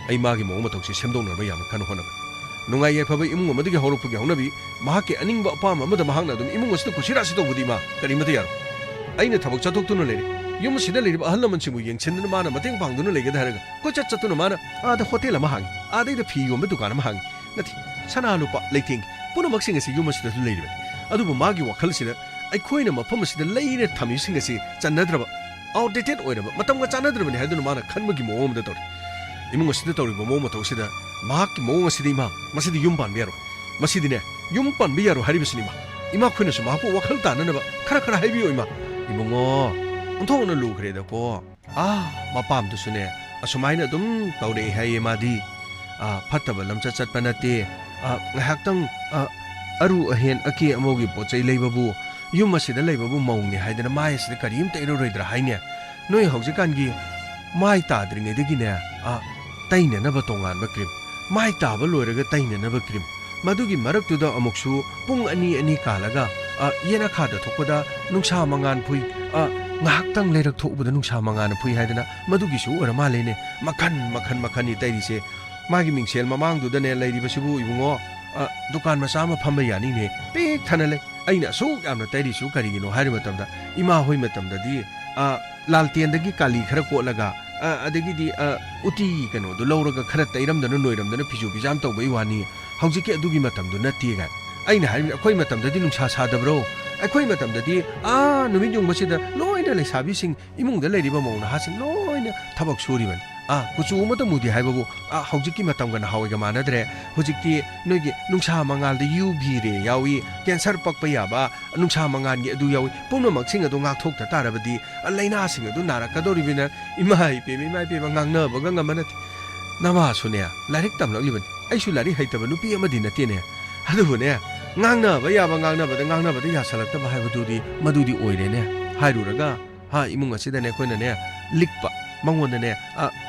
ꯑꯩ ꯃꯥꯒꯤ ꯃꯑꯣꯡ ꯃꯇꯧꯁꯦ ꯁꯦꯝꯗꯣꯛꯅꯕ ꯌꯥꯝꯅ ꯀꯟꯅ ꯍꯣꯠꯅꯕꯅꯤ ꯅꯨꯡꯉꯥꯏ ꯌꯥꯏꯐꯕ ꯏꯃꯨꯡ ꯑꯃꯗꯒꯤ ꯍꯧꯔꯛꯄꯒꯤ ꯍꯧꯅꯕꯤ ꯃꯍꯥꯛꯀꯤ ꯑꯅꯤꯡꯕ ꯑꯄꯥꯝꯕ ꯑꯃꯗ ꯃꯍꯥꯛꯅ ꯑꯗꯨꯝ ꯏꯃꯨꯡ ꯑꯁꯤꯗ ꯀꯨꯁꯤꯔꯥꯁꯤ ꯇꯧꯕꯗꯤ ꯃꯥ ꯀꯔꯤꯃꯇ ꯌꯥꯔꯣꯏ ꯑꯩꯅ ꯊꯕꯛ ꯆꯠꯊꯣꯛꯇꯨꯅ ꯂꯩꯔꯤ ꯌꯨꯝ ꯑꯁꯤꯗ ꯂꯩꯔꯤꯕ ꯑꯍꯜ ꯂꯃꯟꯁꯤꯡꯕꯨ ꯌꯦꯡꯁꯤꯟꯗꯨꯅ ꯃꯥꯅ ꯃꯇꯦꯡ ꯄꯥꯡꯗꯨꯅ ꯂꯩꯒꯗ ꯍꯥꯏꯔꯒ ꯀꯣꯏꯆꯠ ꯆꯠꯇꯨꯅ ꯃꯥꯅ ꯑꯥꯗ ꯍꯣꯇꯦꯜ ꯑꯃ ꯍꯥꯡꯉꯤ ꯑꯥꯗꯩꯗ ꯐꯤ ꯌꯣꯟꯕ ꯗꯨꯀꯥꯟ ꯑꯃ ꯍꯥꯡꯉꯤ ꯅꯠꯇꯦ ꯁꯅꯥ ꯂꯨꯄꯥ ꯂꯩꯇꯦꯡꯒꯤ ꯄꯨꯝꯅꯃꯛꯁꯤꯡ ꯑꯁꯤ ꯌꯨꯝ ꯑꯁꯤꯗꯁꯨ ꯂꯩꯔꯤꯕꯅꯤ ꯑꯗꯨꯕꯨ ꯃꯥꯒꯤ ꯋꯥꯈꯜꯁꯤꯗ ꯑꯩꯈꯣꯏꯅ ꯃꯐꯝ ꯑꯁꯤꯗ ꯂꯩꯔ ꯊꯝꯃꯤꯁꯤꯡ ꯑꯁꯤ ꯆꯟꯅꯗ꯭ꯔꯕ ꯑꯥꯎꯠꯗꯦꯇꯦꯠ ꯑꯣꯏꯔꯕ ꯃꯇꯝꯒ ꯆꯥꯟꯅꯗ꯭ꯔꯕꯅꯤ ꯍꯥꯏꯗꯨꯅ ꯃꯥꯅ ꯈꯟꯕꯒꯤ ꯃꯑꯣꯡ ꯑꯃꯗ ꯇꯧꯔꯤ ꯏꯃꯨꯡ ꯑꯁꯤꯗ ꯇꯧꯔꯤꯕ ꯃꯑꯣꯡ ꯃꯇꯧꯁꯤꯗ ꯃꯍꯥꯛꯀꯤ ꯃꯑꯣꯡ ꯑꯁꯤꯗ ꯏꯃꯥ ꯃꯁꯤꯗꯤ ꯌꯨꯝ ꯄꯥꯟꯕ ꯌꯥꯔꯣꯏ ꯃꯁꯤꯗꯤꯅꯦ ꯌꯨꯝ ꯄꯥꯟꯕ ꯌꯥꯔꯣꯏ ꯍꯥꯏꯔꯤꯕꯁꯤꯅꯤ ꯏꯃꯥ ꯈꯣꯏꯅꯁꯨ ꯃꯍꯥꯛꯄꯨ ꯋꯥꯈꯜ ꯇꯥꯅꯅꯕ ꯈꯔ ꯍꯥꯏꯕꯤꯌꯨ ꯏꯃꯥ ꯏꯕꯨꯡꯉꯣ ꯑꯣꯟꯊꯣꯛꯅ ꯂꯨꯈ꯭ꯔꯦꯗꯀꯣ ꯃꯄꯥꯝꯗꯨꯁꯨꯅꯦ ꯑꯁꯨꯃꯥꯏꯅ ꯑꯗꯨꯝ ꯇꯧꯔꯛꯏ ꯍꯥꯏꯌꯦ ꯃꯥꯗꯤ ꯐꯠꯇꯕ ꯂꯝꯆꯠ ꯆꯠꯄ ꯅꯠꯇꯦ ꯉꯥꯏꯍꯥꯛꯇꯪ ꯑꯔꯨ ꯑꯍꯦꯟ ꯑꯀꯦ ꯑꯃꯧꯒꯤ ꯄꯣꯠ ꯆꯩ ꯂꯩꯕꯕꯨ ꯌꯨꯝ ꯑꯁꯤꯗ ꯂꯩꯕꯕꯨ ꯃꯧꯅꯤ ꯍꯥꯏꯗꯅ ꯃꯥꯏ ꯑꯁꯤꯗ ꯀꯔꯤꯝꯇ ꯏꯔꯔꯣꯏꯗ꯭ꯔꯥ ꯍꯥꯏꯅꯦ ꯅꯣꯏ ꯍꯧꯖꯤꯛꯀꯥꯟꯒꯤ ꯃꯥꯏ ꯇꯥꯗ꯭ꯔꯤꯉꯩꯗꯒꯤꯅꯦ ꯇꯩꯅꯅꯕ ꯇꯣꯉꯥꯟꯕ ꯀ꯭ꯔꯤꯝ ꯃꯥꯏ ꯇꯥꯕ ꯂꯣꯏꯔꯒ ꯇꯩꯅꯅꯕ ꯀ꯭ꯔꯤꯝ ꯃꯗꯨꯒꯤ ꯃꯔꯛꯇꯨꯗ ꯑꯃꯨꯛꯁꯨ ꯄꯨꯡ ꯑꯅꯤ ꯀꯥꯜꯂꯒ ꯌꯦꯅꯈꯥꯗ ꯊꯣꯛꯄꯗ ꯅꯨꯡꯁꯥ ꯃꯉꯥꯟ ꯐꯨꯏ ꯉꯥꯏꯍꯥꯛꯇꯪ ꯂꯩꯔꯛ ꯊꯣꯛꯎꯕꯗ ꯅꯨꯡꯁꯥ ꯃꯉꯥꯟ ꯐꯨꯏ ꯍꯥꯏꯗꯅ ꯃꯗꯨꯒꯤꯁꯨ ꯑꯣꯏꯔ ꯃꯥꯜꯂꯦꯅꯦ ꯃꯈꯟꯅꯤ ꯇꯩꯔꯤꯁꯦ ꯃꯥꯒꯤ ꯃꯤꯡꯁꯦꯜ ꯃꯃꯥꯡꯗꯨꯗꯅꯦ ꯂꯩꯔꯤꯕꯁꯤꯕꯨ ꯏꯕꯨꯡꯉꯣ ꯗꯨꯀꯥꯟ ꯃꯆꯥ ꯑꯃ ꯐꯝꯕ ꯌꯥꯅꯤꯅꯦ ꯄꯤꯛ ꯊꯟꯅ ꯂꯩ ꯑꯩꯅ ꯑꯁꯨꯛ ꯌꯥꯝꯅ ꯇꯩꯔꯤꯁꯨ ꯀꯔꯤꯒꯤꯅꯣ ꯍꯥꯏꯕ ꯃꯇꯝꯗ ꯏꯃꯥ ꯍꯣꯏ ꯃꯇꯝꯗꯗꯤ ꯂꯥꯜꯇꯦꯟꯗꯒꯤ ꯀꯥꯂꯤ ꯈꯔ ꯀꯣꯠꯂꯒ ꯑꯗꯒꯤꯗꯤ ꯎꯇꯤ ꯀꯩꯅꯣꯗꯨ ꯂꯧꯔꯒꯈꯔ ꯇꯩꯔꯝꯗꯅ ꯅꯣꯏꯔꯝꯗꯅ ꯐꯤꯖꯨ ꯐꯤꯖꯥꯝ ꯇꯧꯕꯩ ꯋꯥꯅꯤ ꯍꯧꯖꯤꯛꯀꯤ ꯑꯗꯨꯒꯤ ꯃꯇꯝꯗꯨ ꯅꯠꯇꯦ ꯀꯥꯏ ꯑꯩꯅ ꯍꯥꯏꯔꯤꯕ ꯑꯩꯈꯣꯏ ꯃꯇꯝꯗꯗꯤ ꯅꯨꯡꯁꯥ ꯁꯥꯗꯕ꯭ꯔꯣ ꯑꯩꯈꯣꯏ ꯃꯇꯝꯗꯗꯤ ꯅꯨꯃꯤꯠ ꯌꯨꯡꯕꯁꯤda ꯂꯣꯏꯅ ꯂꯩꯁꯥꯕꯤꯁꯤꯡ ꯏꯃꯨꯡꯗ ꯂꯩꯔꯤꯕ ꯃꯧ ꯅꯍꯥꯁꯤꯡ ꯂꯣꯏꯅ ꯊꯕꯛ ꯁꯨꯔꯤꯕꯅꯤ ꯀꯨꯆꯨ ꯑꯃꯇ ꯃꯨꯗꯦ ꯍꯥꯏꯕꯕꯨ ꯍꯧꯖꯤꯛꯀꯤ ꯃꯇꯝꯒ ꯅꯍꯥꯟꯋꯥꯏꯒ ꯃꯥꯟꯅꯗ꯭ꯔꯦ ꯍꯧꯖꯤꯛꯇꯤ ꯅꯣꯏꯒꯤ ꯅꯨꯡꯁꯥ ꯃꯉꯥꯜꯗ UV ꯔꯦ ꯌꯥꯎꯏ ꯀꯦꯟꯁꯔ ꯄꯛꯄ ꯌꯥꯕ ꯅꯨꯡꯁꯥ ꯃꯉꯥꯜꯒꯤ ꯑꯗꯨ ꯌꯥꯎꯏ ꯄꯨꯝꯅꯃꯛꯁꯤꯡ ꯑꯗꯨ ꯉꯥꯛꯊꯣꯛꯇ ꯇꯥꯔꯕꯗꯤ ꯂꯩꯅꯥꯁꯤꯡ ꯑꯗꯨ ꯅꯥꯔꯛꯀꯗꯧꯔꯤꯕꯅ ꯏꯃꯥ ꯏꯄꯦꯝ ꯉꯥꯡꯅꯕꯒ ꯉꯝꯕ ꯅꯠꯇꯦ ꯅꯃꯥꯁꯨꯅꯦ ꯂꯥꯏꯔꯤꯛ ꯇꯝꯂꯛꯂꯤꯕꯅꯤ ꯑꯩꯁꯨ ꯂꯥꯏꯔꯤꯛ ꯍꯩꯇꯕ ꯅꯨꯄꯤ ꯑꯃꯗꯤ ꯅꯠꯇꯦꯅꯦ ꯑꯗꯨꯕꯨꯅꯦ ꯉꯥꯡꯅꯕ ꯌꯥꯕ ꯉꯥꯡꯅꯕꯗ ꯌꯥꯁꯜꯂꯛꯇꯕ ꯍꯥꯏꯕꯗꯨꯗꯤ ꯃꯗꯨꯗꯤ ꯑꯣꯏꯔꯦꯅꯦ ꯍꯥꯏꯔꯨꯔꯒ ꯏꯃꯨꯡ ꯑꯁꯤꯗꯅꯦ ꯑꯩꯈꯣꯏꯅꯅꯦ ꯂꯤꯛꯄ ꯃꯉꯣꯟꯗꯅꯦ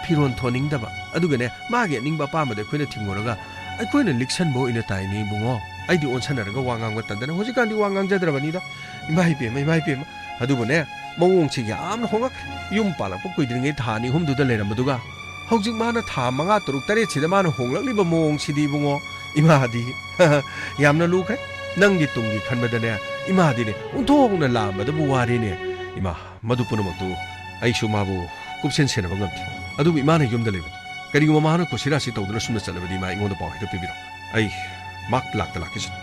ꯐꯤꯔꯣꯟ ꯊꯣꯟꯅꯤꯡꯗꯕ ꯑꯗꯨꯒꯅꯦ ꯃꯥꯒꯤ ꯑꯅꯤꯡꯕ ꯑꯄꯥꯝꯕꯗ ꯑꯩꯈꯣꯏꯅ ꯊꯤꯡꯉꯨꯔꯒ ꯑꯩꯈꯣꯏꯅ ꯂꯤꯛꯁꯟꯕ ꯑꯣꯏꯅ ꯇꯥꯏꯅꯤ ꯏꯕꯨꯡꯉꯣ ꯑꯩꯗꯤ ꯑꯣꯟꯁꯟꯅꯔꯒ ꯋꯥ ꯉꯥꯡꯕ ꯇꯟꯗꯅ ꯍꯧꯖꯤꯛꯀꯥꯟꯗꯤ ꯋꯥ ꯉꯥꯡꯖꯗ꯭ꯔꯕꯅꯤꯗ ꯏꯃꯥ ꯏꯄꯦꯝꯃ ꯑꯗꯨꯕꯨꯅꯦ ꯃꯑꯣꯡꯁꯤ ꯌꯥꯝꯅ ꯍꯣꯡꯉꯛꯈ꯭ꯔꯦ ꯌꯨꯝ ꯄꯥꯜꯂꯛꯄ ꯀꯨꯏꯗ꯭ꯔꯤꯉꯩ ꯊꯥ 2-3ꯗꯨꯗ ꯂꯩꯔꯝꯕꯗꯨꯒ ꯍꯧꯖꯤꯛ ꯃꯥꯅ ꯊꯥ 5, 6, 7 ꯃꯥꯅ ꯍꯣꯡꯂꯛꯂꯤꯕ ꯃꯑꯣꯡꯁꯤꯗꯤ ꯏꯕꯨꯡꯉꯣ ꯏꯃꯥꯗꯤ ꯌꯥꯝꯅ ꯂꯨꯈ꯭ꯔꯦ ꯅꯪꯒꯤ ꯇꯨꯡꯒꯤ ꯈꯟꯕꯗꯅꯦ ꯏꯃꯥꯗꯤꯅꯦ ꯑꯣꯟꯊꯣꯛꯅ ꯂꯥꯝꯕꯗꯕꯨ ꯋꯥꯔꯦꯅꯦ ꯏꯃꯥ ꯃꯗꯨ ꯄꯨꯝꯅꯃꯛꯇꯨ ꯑꯩꯁꯨ ꯃꯥꯕꯨ ꯀꯨꯞꯁꯦꯟ ꯁꯦꯟꯅꯕ ꯉꯝꯗꯦ ꯑꯗꯨꯕꯨ ꯏꯃꯥꯅ ꯌꯨꯝꯗ ꯂꯩꯕꯅꯤ ꯀꯔꯤꯒꯨꯝꯕ ꯃꯥꯅ ꯀꯨꯁꯤꯔꯥꯁꯤ ꯇꯧꯗꯨꯅ ꯁꯨꯝꯅ ꯆꯠꯂꯕꯗꯤ ꯏꯃꯥ ꯑꯩꯉꯣꯟꯗ ꯄꯥꯎ ꯍꯦꯛꯇ ꯄꯤꯕꯤꯔꯣ ꯑꯩ ꯃꯥꯛ ꯂꯥꯛꯈꯤꯁꯅꯨ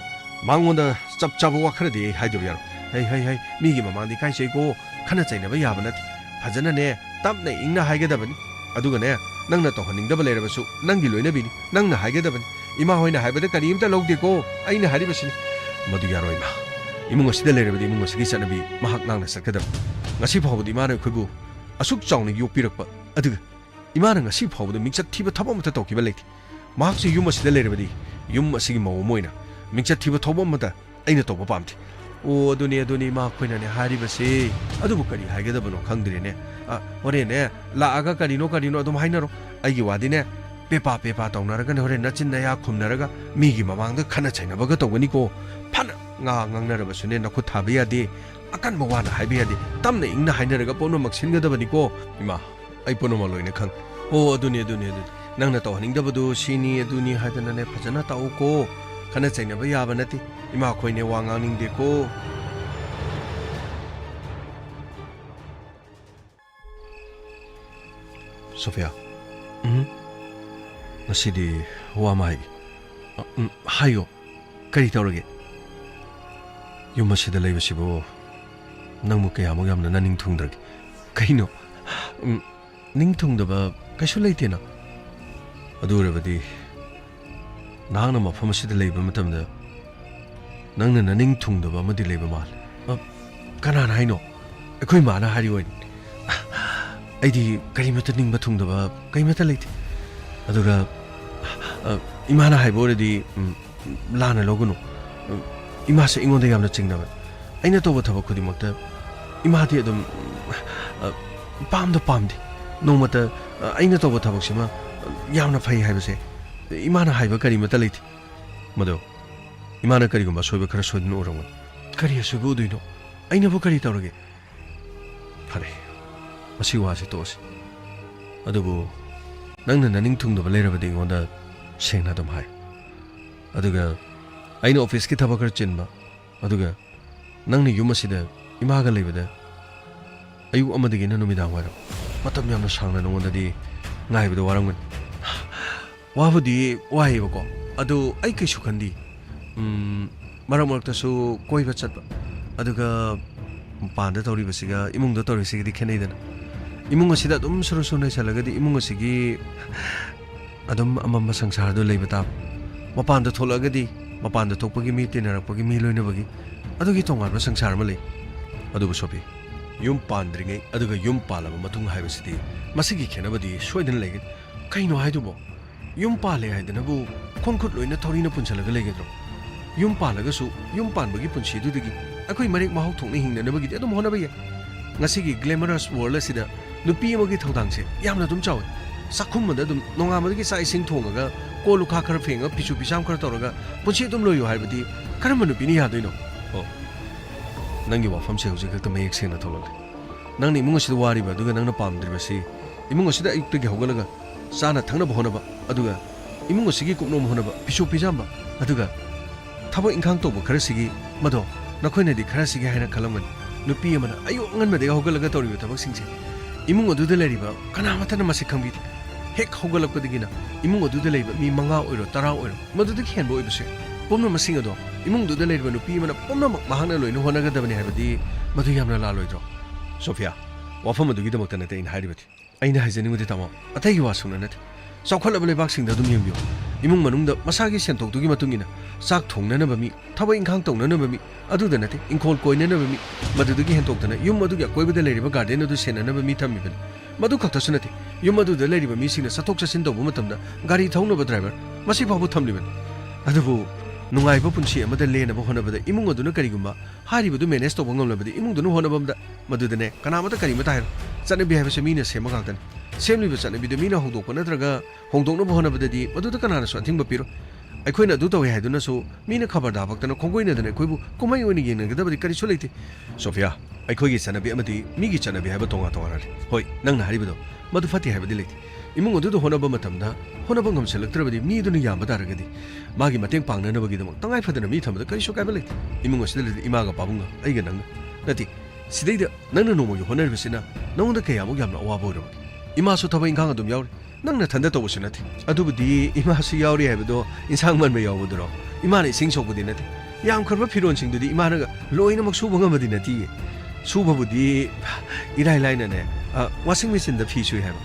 ꯃꯉꯣꯟꯗ ꯆꯞ ꯆꯥꯕ ꯋꯥ ꯈꯔꯗꯤ ꯑꯩ ꯍꯥꯏꯗꯕ ꯌꯥꯔꯣꯏ ꯍꯩ ꯃꯤꯒꯤ ꯃꯃꯥꯡꯗꯤ ꯏꯀꯥꯏꯖꯩꯀꯣ ꯈꯟꯅ ꯆꯩꯅꯕ ꯌꯥꯕ ꯅꯠꯇꯦ ꯐꯖꯅꯅꯦ ꯇꯞꯅ ꯏꯪꯅ ꯍꯥꯏꯒꯗꯕꯅꯤ ꯑꯗꯨꯒꯅꯦ ꯅꯪꯅ ꯇꯧꯍꯟꯅꯤꯡꯗꯕ ꯂꯩꯔꯕꯁꯨ ꯅꯪꯒꯤ ꯂꯣꯏꯅꯕꯤꯅꯤ ꯅꯪꯅ ꯍꯥꯏꯒꯗꯕꯅꯤ ꯏꯃꯥ ꯍꯣꯏꯅ ꯍꯥꯏꯕꯗ ꯀꯔꯤꯝꯇ ꯂꯧꯗꯦꯀꯣ ꯑꯩꯅ ꯍꯥꯏꯔꯤꯕꯁꯤꯅꯤ ꯃꯗꯨ ꯌꯥꯔꯣꯏ ꯏꯃꯥ ꯏꯃꯨꯡ ꯑꯁꯤꯗ ꯂꯩꯔꯕꯗꯤ ꯏꯃꯨꯡ ꯑꯁꯤꯒꯤ ꯆꯠꯅꯕꯤ ꯃꯍꯥꯛ ꯉꯥꯡꯅ ꯆꯠꯀꯗꯕꯅꯤ ꯉꯁꯤ ꯐꯥꯎꯕꯗ ꯏꯃꯥꯅ ꯑꯩꯈꯣꯏꯕꯨ ꯑꯁꯨꯛ ꯆꯥꯎꯅ ꯌꯣꯛꯄꯤꯔꯛꯄ ꯑꯗꯨꯒ ꯏꯃꯥꯅ ꯉꯁꯤ ꯐꯥꯎꯕꯗ ꯃꯤꯡꯆꯠ ꯊꯤꯕ ꯊꯕꯛ ꯑꯃꯠꯇ ꯇꯧꯈꯤꯕ ꯂꯩꯇꯦ ꯃꯍꯥꯛꯁꯨ ꯌꯨꯝ ꯑꯁꯤꯗ ꯂꯩꯔꯕꯗꯤ ꯌꯨꯝ ꯑꯁꯤꯒꯤ ꯃꯧ ꯑꯃ ꯑꯣꯏꯅ ꯃꯤꯡꯆꯠ ꯊꯤꯕ ꯊꯧꯕꯛ ꯑꯃꯠꯇ ꯑꯩꯅ ꯇꯧꯕ ꯄꯥꯝꯗꯦ ꯑꯗꯨꯅꯤ ꯏꯃꯥ ꯑꯩꯈꯣꯏꯅꯅꯦ ꯍꯥꯏꯔꯤꯕꯁꯤ ꯑꯗꯨꯕꯨ ꯀꯔꯤ ꯍꯥꯏꯒꯗꯕꯅꯣ ꯈꯪꯗ꯭ꯔꯦꯅꯦ ꯍꯣꯔꯦꯟꯅꯦ ꯂꯥꯛꯑꯒ ꯀꯔꯤꯅꯣ ꯑꯗꯨꯝ ꯍꯥꯏꯅꯔꯣ ꯑꯩꯒꯤ ꯋꯥꯗꯤꯅꯦ ꯄꯦꯄꯥ ꯇꯧꯅꯔꯒꯅꯦ ꯍꯣꯔꯦꯟ ꯅꯆꯤꯟ ꯅꯌꯥ ꯈꯨꯝꯅꯔꯒ ꯃꯤꯒꯤ ꯃꯃꯥꯡꯗ ꯈꯟꯅ ꯆꯩꯅꯕꯒ ꯇꯧꯒꯅꯤꯀꯣ ꯐꯅ ꯉꯥꯡꯅꯔꯕꯁꯨꯅꯦ ꯅꯈꯨꯠ ꯊꯥꯕ ꯌꯥꯗꯦ ꯑꯀꯟꯕ ꯋꯥꯅ ꯍꯥꯏꯕ ꯌꯥꯗꯦ ꯇꯞꯅ ꯏꯪꯅ ꯍꯥꯏꯅꯔꯒ ꯄꯨꯝꯅꯃꯛ ꯁꯤꯟꯒꯗꯕꯅꯤꯀꯣ ꯏꯃꯥ ꯑꯩ ꯄꯨꯝꯅꯃꯛ ꯂꯣꯏꯅ ꯈꯪ ꯑꯗꯨꯅꯤ ꯅꯪꯅ ꯇꯧꯍꯟꯅꯤꯡꯗꯕꯗꯨ ꯁꯤꯅꯤ ꯑꯗꯨꯅꯤ ꯍꯥꯏꯗꯅꯅꯦ ꯐꯖꯅ ꯇꯥꯛꯎꯀꯣ ꯈꯟꯅ ꯆꯩꯅꯕ ꯌꯥꯕ ꯅꯠꯇꯦ ꯏꯃꯥ ꯑꯩꯈꯣꯏꯅꯦ ꯋꯥ ꯉꯥꯡꯅꯤꯡꯗꯦꯀꯣ ꯁꯣꯐꯤꯌꯥ ꯉꯁꯤꯗꯤ ꯋꯥ ꯑꯃ ꯍꯥꯏꯒꯦ ꯍꯥꯏꯌꯣ ꯀꯔꯤ ꯇꯧꯔꯒꯦ ꯌꯨꯝ ꯑꯁꯤꯗ ꯂꯩꯕꯁꯤꯕꯨ ꯅꯪꯕꯨ ꯀꯌꯥꯃꯨꯛ ꯌꯥꯝꯅ ꯅꯅꯤꯡ ꯊꯨꯡꯗ꯭ꯔꯒꯦ ꯀꯩꯅꯣ ꯅꯤꯡꯊꯨꯡꯗꯕ ꯀꯩꯁꯨ ꯂꯩꯇꯦꯅ ꯑꯗꯨ ꯑꯣꯏꯔꯕꯗꯤ ꯅꯍꯥꯛꯅ ꯃꯐꯝ ꯑꯁꯤꯗ ꯂꯩꯕ ꯃꯇꯝꯗ ꯅꯪꯅ ꯅꯅꯤꯡ ꯊꯨꯡꯗꯕ ꯑꯃꯗꯤ ꯂꯩꯕ ꯃꯥꯜꯂꯦ ꯀꯅꯥꯅ ꯍꯥꯏꯅꯣ ꯑꯩꯈꯣꯏ ꯃꯥꯅ ꯍꯥꯏꯔꯤꯑꯣꯏꯅꯤ ꯑꯩꯗꯤ ꯀꯔꯤꯃꯠꯇ ꯅꯤꯡꯕ ꯊꯨꯡꯗꯕ ꯀꯔꯤꯃꯠꯇ ꯂꯩꯇꯦ ꯑꯗꯨꯒ ꯏꯃꯥꯅ ꯍꯥꯏꯕ ꯑꯣꯏꯔꯗꯤ ꯂꯥꯟꯅ ꯂꯧꯒꯅꯨ ꯏꯃꯥꯁꯦ ꯑꯩꯉꯣꯟꯗ ꯌꯥꯝꯅ ꯆꯤꯡꯅꯕ ꯑꯩꯅ ꯇꯧꯕ ꯊꯕꯛ ꯈꯨꯗꯤꯡꯃꯛꯇ 이마디 ꯑꯗꯨꯝ ꯄꯥꯝꯗꯤ ꯅꯣꯡꯃꯇ ꯑꯩꯅ ꯇꯧꯕ ꯊꯕꯛꯁꯤꯃ ꯌꯥꯝꯅ ꯐꯩ ꯍꯥꯏꯕꯁꯦ 이마나 하이바 그리마다 레이티 뭐도 이마나 그리고마 소이바 그라 소이는 오랑은 그리야 소이바 우두이노 아이나보 그리 떠오르게 파래 마시 와시 또시 아두고 낭는 나닝 퉁도 레라바디 응원다 생나도 하이 아두가 아이나 오피스 기 타바 그라 찐바 아두가 낭니 유마시다 이마가 레이바다 아이고 엄마디기는 놈이당 와라 마탐 양나 상나 농원다디 나이바도 와랑은 와부디 와이버고 아두 아이케 슈칸디 마라모르타수 코이바 찻바 아두가 반다 토리바시가 이몽도 토리시기 캐네이다나 이몽어시다 좀 서로서로 살라가디 이몽어시기 아둠 아맘마 상사도 레이바다 마판다 톨라가디 마판다 톡바기 미 티나락바기 미 로이나바기 아두기 통하바 상사르마 레이 아두부 소피 ꯌꯨꯝ ꯄꯥꯟꯗ꯭ꯔꯤꯉꯩ ꯑꯗꯨꯒ ꯌꯨꯝ ꯄꯥꯜꯂꯕ ꯃꯇꯨꯡ ꯍꯥꯏꯕꯁꯤꯗꯤ ꯃꯁꯤꯒꯤ ꯈꯦꯟꯅꯕꯗꯤ ꯁꯣꯏꯗꯅ ꯂꯩꯒꯅꯤ ꯀꯩꯅꯣ ꯍꯥꯏꯗꯨꯕꯣ ꯌꯨꯝ ꯄꯥꯜꯂꯦ ꯍꯥꯏꯗꯅꯕꯨ ꯈꯣꯡꯈꯨꯠ ꯂꯣꯏꯅ ꯊꯧꯔꯤꯅ ꯄꯨꯟꯁꯜꯂꯒ ꯂꯩꯒꯗ꯭ꯔꯣ ꯌꯨꯝ ꯄꯥꯜꯂꯒꯁꯨ ꯌꯨꯝ ꯄꯥꯟꯕꯒꯤ ꯄꯨꯟꯁꯤꯗꯨꯗꯒꯤ ꯑꯩꯈꯣꯏ ꯃꯔꯦꯛ ꯃꯍꯥꯎ ꯊꯣꯛꯅ ꯍꯤꯡꯅꯅꯕꯒꯤꯗꯤ ꯑꯗꯨꯝ ꯍꯣꯠꯅꯕ ꯌꯥꯏ ꯉꯁꯤꯒꯤ ꯒ꯭ꯂꯦꯃꯔꯁ ꯋꯥꯔꯜ ꯑꯁꯤꯗ ꯅꯨꯄꯤ ꯑꯃꯒꯤ ꯊꯧꯗꯥꯡꯁꯦ ꯌꯥꯝꯅ ꯑꯗꯨꯝ ꯆꯥꯎꯏ ꯆꯥꯛꯈꯨꯝꯕꯗ ꯑꯗꯨꯝ ꯅꯣꯡꯉꯥꯟꯕꯗꯒꯤ ꯆꯥꯛ ꯏꯁꯤꯡ ꯊꯣꯡꯉꯒ ꯀꯣꯜ ꯂꯨꯈꯥ ꯈꯔ ꯐꯦꯡꯉꯒ ꯐꯤꯁꯨ ꯐꯤꯁꯥꯝ ꯈꯔ ꯇꯧꯔꯒ ꯄꯨꯟꯁꯤ ꯑꯗꯨꯝ ꯂꯣꯏꯌꯨ ꯍꯥꯏꯕꯗꯤ ꯀꯔꯝꯕ ꯅꯨꯄꯤꯅ ꯌꯥꯗꯣꯏꯅꯣ ꯑꯣ ꯅꯪꯒꯤ ꯋꯥꯐꯝꯁꯦ ꯍꯧꯖꯤꯛ ꯈꯛꯇ ꯃꯌꯦꯛ ꯁꯦꯡꯅ ꯊꯣꯛꯂꯛꯂꯦ ꯅꯪꯅ ꯏꯃꯨꯡ ꯑꯁꯤꯗ ꯋꯥꯔꯤꯕ ꯑꯗꯨꯒ ꯅꯪꯅ ꯄꯥꯝꯗ꯭ꯔꯤꯕꯁꯤ ꯏꯃꯨꯡ ꯑꯁꯤꯗ ꯑꯌꯨꯛꯇꯒꯤ ꯍꯧꯒꯠꯂꯒ ꯆꯥꯅ ꯊꯛꯅꯕ ꯍꯣꯠꯅꯕ ꯑꯗꯨꯒ 이문 것이기 꼽놈 호나바 비쇼 비잠바 아두가 타보 인강 또보 그러시기 마도 나코네디 그러시기 하나 칼럼은 누피 여마나 아유 응은마데가 호글라가 떠리고 타박 싱세 이문 어두들 레리바 가나마타나 마시 캉비디 핵 호글락거디기나 이문 어두들 레리바 미 망가 오이로 따라 오이로 마두드 켄보 오이브세 뽐노 마싱어도 이문 두들 레리바 누피 여마나 뽐노 마항나 로이노 호나가다바니 하이바디 마두 얌나 라로이드로 소피아 와퍼마 두기도먹다 나테 인 하이리바디 아이나 하이제닝우디 타모 아타이기 와수나 나테 ꯆꯥꯎꯈꯠꯂꯕ ꯂꯩꯕꯥꯛꯁꯤꯡꯗ ꯑꯗꯨꯝ ꯌꯦꯡꯕꯤꯌꯨ ꯏꯃꯨꯡ ꯃꯅꯨꯡꯗ ꯃꯁꯥꯒꯤ ꯁꯦꯟꯊꯣꯛꯇꯨꯒꯤ ꯃꯇꯨꯡ ꯏꯟꯅ ꯆꯥꯛ ꯊꯣꯡꯅꯅꯕ ꯃꯤ ꯊꯕꯛ ꯏꯪꯈꯥꯡ ꯇꯧꯅꯅꯕ ꯃꯤ ꯑꯗꯨꯗ ꯅꯠꯇꯦ ꯏꯪꯈꯣꯜ ꯀꯣꯏꯅꯅꯕ ꯃꯤ ꯃꯗꯨꯗꯒꯤ ꯍꯦꯟꯇꯣꯛꯇꯅ ꯌꯨꯝ ꯑꯗꯨꯒꯤ ꯑꯀꯣꯏꯕꯗ ꯂꯩꯔꯤꯕ ꯒꯥꯔꯗꯦꯟ ꯑꯗꯨ ꯁꯦꯟꯅꯅꯕ ꯃꯤ ꯊꯝꯃꯤꯕꯅꯤ ꯃꯗꯨ ꯈꯛꯇꯁꯨ ꯅꯠꯇꯦ ꯌꯨꯝ ꯑꯗꯨꯗ ꯂꯩꯔꯤꯕ ꯃꯤꯁꯤꯡꯅ ꯆꯠꯊꯣꯛ ꯆꯠꯁꯤꯟ ꯇꯧꯕ ꯃꯇꯝꯗ ꯒꯥꯔꯤ ꯊꯧꯅꯕ ꯗ꯭ꯔꯥꯏꯚꯔ ꯃꯁꯤ ꯐꯥꯎꯕ ꯊꯝꯂꯤꯕꯅꯤ ꯑꯗꯨꯕꯨ ꯅꯨꯡꯉꯥꯏꯕ ꯄꯨꯟꯁꯤ ꯑꯃꯗ ꯂꯦꯟꯅꯕ ꯍꯣꯠꯅꯕꯗ ꯏꯃꯨꯡ ꯑꯗꯨꯅ ꯀꯔꯤꯒꯨꯝꯕ ꯍꯥꯏꯔꯤꯕꯗꯨ ꯃꯦꯅꯦꯖ ꯇꯧꯕ ꯉꯝꯂꯕꯗꯤ ꯏꯃꯨꯡꯗꯨꯅ ꯍꯣꯠꯅꯕꯝꯗ ꯃꯗꯨꯗꯅꯦ ꯀꯅꯥꯃꯇ ꯀꯔꯤꯃꯇ ꯍꯥꯏꯔꯣ ꯆꯠꯅꯕꯤ ꯍꯥꯏꯕꯁꯤ ꯃꯤꯅ ꯁꯦꯝꯕ ꯉꯥꯛꯇꯅꯤ ꯁꯦꯝꯂꯤꯕ ꯆꯠꯅꯕꯤꯗꯨ ꯃꯤꯅ ꯍꯣꯡꯗꯣꯛꯄ ꯅꯠꯇ꯭ꯔꯒ ꯍꯣꯡꯗꯣꯛꯅꯕ ꯍꯣꯠꯅꯕꯗꯗꯤ ꯃꯗꯨꯗ ꯀꯅꯥꯅꯁꯨ ꯑꯊꯤꯡꯕ ꯄꯤꯔꯣꯏ ꯑꯩꯈꯣꯏꯅ ꯑꯗꯨ ꯇꯧꯋꯦ ꯍꯥꯏꯗꯨꯅꯁꯨ ꯃꯤꯅ ꯈꯕꯔ ꯗꯥꯕꯛꯇꯅ ꯈꯣꯡꯒꯣꯏꯅꯗꯅ ꯑꯩꯈꯣꯏꯕꯨ ꯀꯨꯝꯍꯩ ꯑꯣꯏꯅ ꯌꯦꯡꯅꯒꯗꯕꯗꯤ ꯀꯔꯤꯁꯨ ꯂꯩꯇꯦ ꯁꯣꯐꯤꯌꯥ ꯑꯩꯈꯣꯏꯒꯤ ꯆꯠꯅꯕꯤ ꯑꯃꯗꯤ ꯃꯤꯒꯤ ꯆꯠꯅꯕꯤ ꯍꯥꯏꯕ ꯇꯣꯉꯥꯟ ꯇꯣꯉꯥꯟꯅ ꯍꯣꯏ ꯅꯪꯅ ꯍꯥꯏꯔꯤꯕꯗꯣ ꯃꯗꯨ ꯐꯠꯇꯦ ꯍꯥꯏꯕꯗꯤ ꯂꯩꯇꯦ ꯏꯃꯨꯡ ꯑꯗꯨꯗ ꯍꯣꯠꯅꯕ ꯃꯇꯝꯗ ꯍꯣꯠꯅꯕ ꯉꯝꯁꯤꯜꯂꯛꯇ꯭ꯔꯕꯗꯤ ꯃꯤ ꯑꯗꯨꯅ ꯌꯥꯝꯕ ꯇꯥꯔꯒꯗꯤ ꯃꯥꯒꯤ ꯃꯇꯦꯡ ꯄꯥꯡꯅꯅꯕꯒꯤꯗꯃꯛ ꯇꯉꯥꯏ ꯐꯗꯅ ꯃꯤ ꯊꯝꯕꯗ ꯀꯔꯤꯁꯨ ꯀꯥꯏꯕ ꯂꯩꯇꯦ ꯏꯃꯨꯡ ꯑꯁꯤꯗ ꯂꯩꯔꯤꯕ ꯏꯃꯥꯒ ꯄꯥꯕꯨꯡꯒ ꯑꯩꯒ ꯅꯪꯒ ꯅꯠꯇꯦ ꯁꯤꯗꯩꯗ ꯅꯪꯅ ꯅꯣꯡꯃꯒꯤ ꯍꯣꯠꯅꯔꯤꯕꯁꯤꯅ ꯅꯉꯣꯟꯗ ꯀꯌꯥꯃꯨꯛ ꯌꯥꯝꯅ ꯑꯋꯥꯕ ꯑꯣꯏꯔꯕꯒꯦ ꯏꯃꯥꯁꯨ ꯊꯕꯛ ꯏꯪꯈꯥꯡ ꯑꯗꯨꯝ ꯌꯥꯎꯔꯤ ꯅꯪꯅ ꯊꯟꯗ ꯇꯧꯕꯁꯨ ꯅꯠꯇꯦ ꯑꯗꯨꯕꯨꯗꯤ ꯏꯃꯥꯁꯨ ꯌꯥꯎꯔꯤ ꯍꯥꯏꯕꯗꯣ ꯏꯟꯁꯥꯡ ꯃꯟꯕ ꯌꯥꯎꯕꯗꯨꯔꯣ ꯏꯃꯥꯅ ꯏꯁꯤꯡ ꯁꯣꯛꯄꯗꯤ ꯅꯠꯇꯦ ꯌꯥꯝꯈ꯭ꯔꯕ ꯐꯤꯔꯣꯟꯁꯤꯡꯗꯨꯗꯤ ꯏꯃꯥꯅꯒ ꯂꯣꯏꯅꯃꯛ ꯁꯨꯕ ꯉꯝꯕꯗꯤ ꯅꯠꯇꯤꯌꯦ ꯁꯨꯕꯕꯨꯗꯤ ꯏꯔꯥꯏ ꯂꯥꯏꯅꯅꯦ ꯋꯥꯁꯤꯡ ꯃꯦꯆꯤꯟꯗ ꯐꯤ ꯁꯨꯏ ꯍꯥꯏꯕ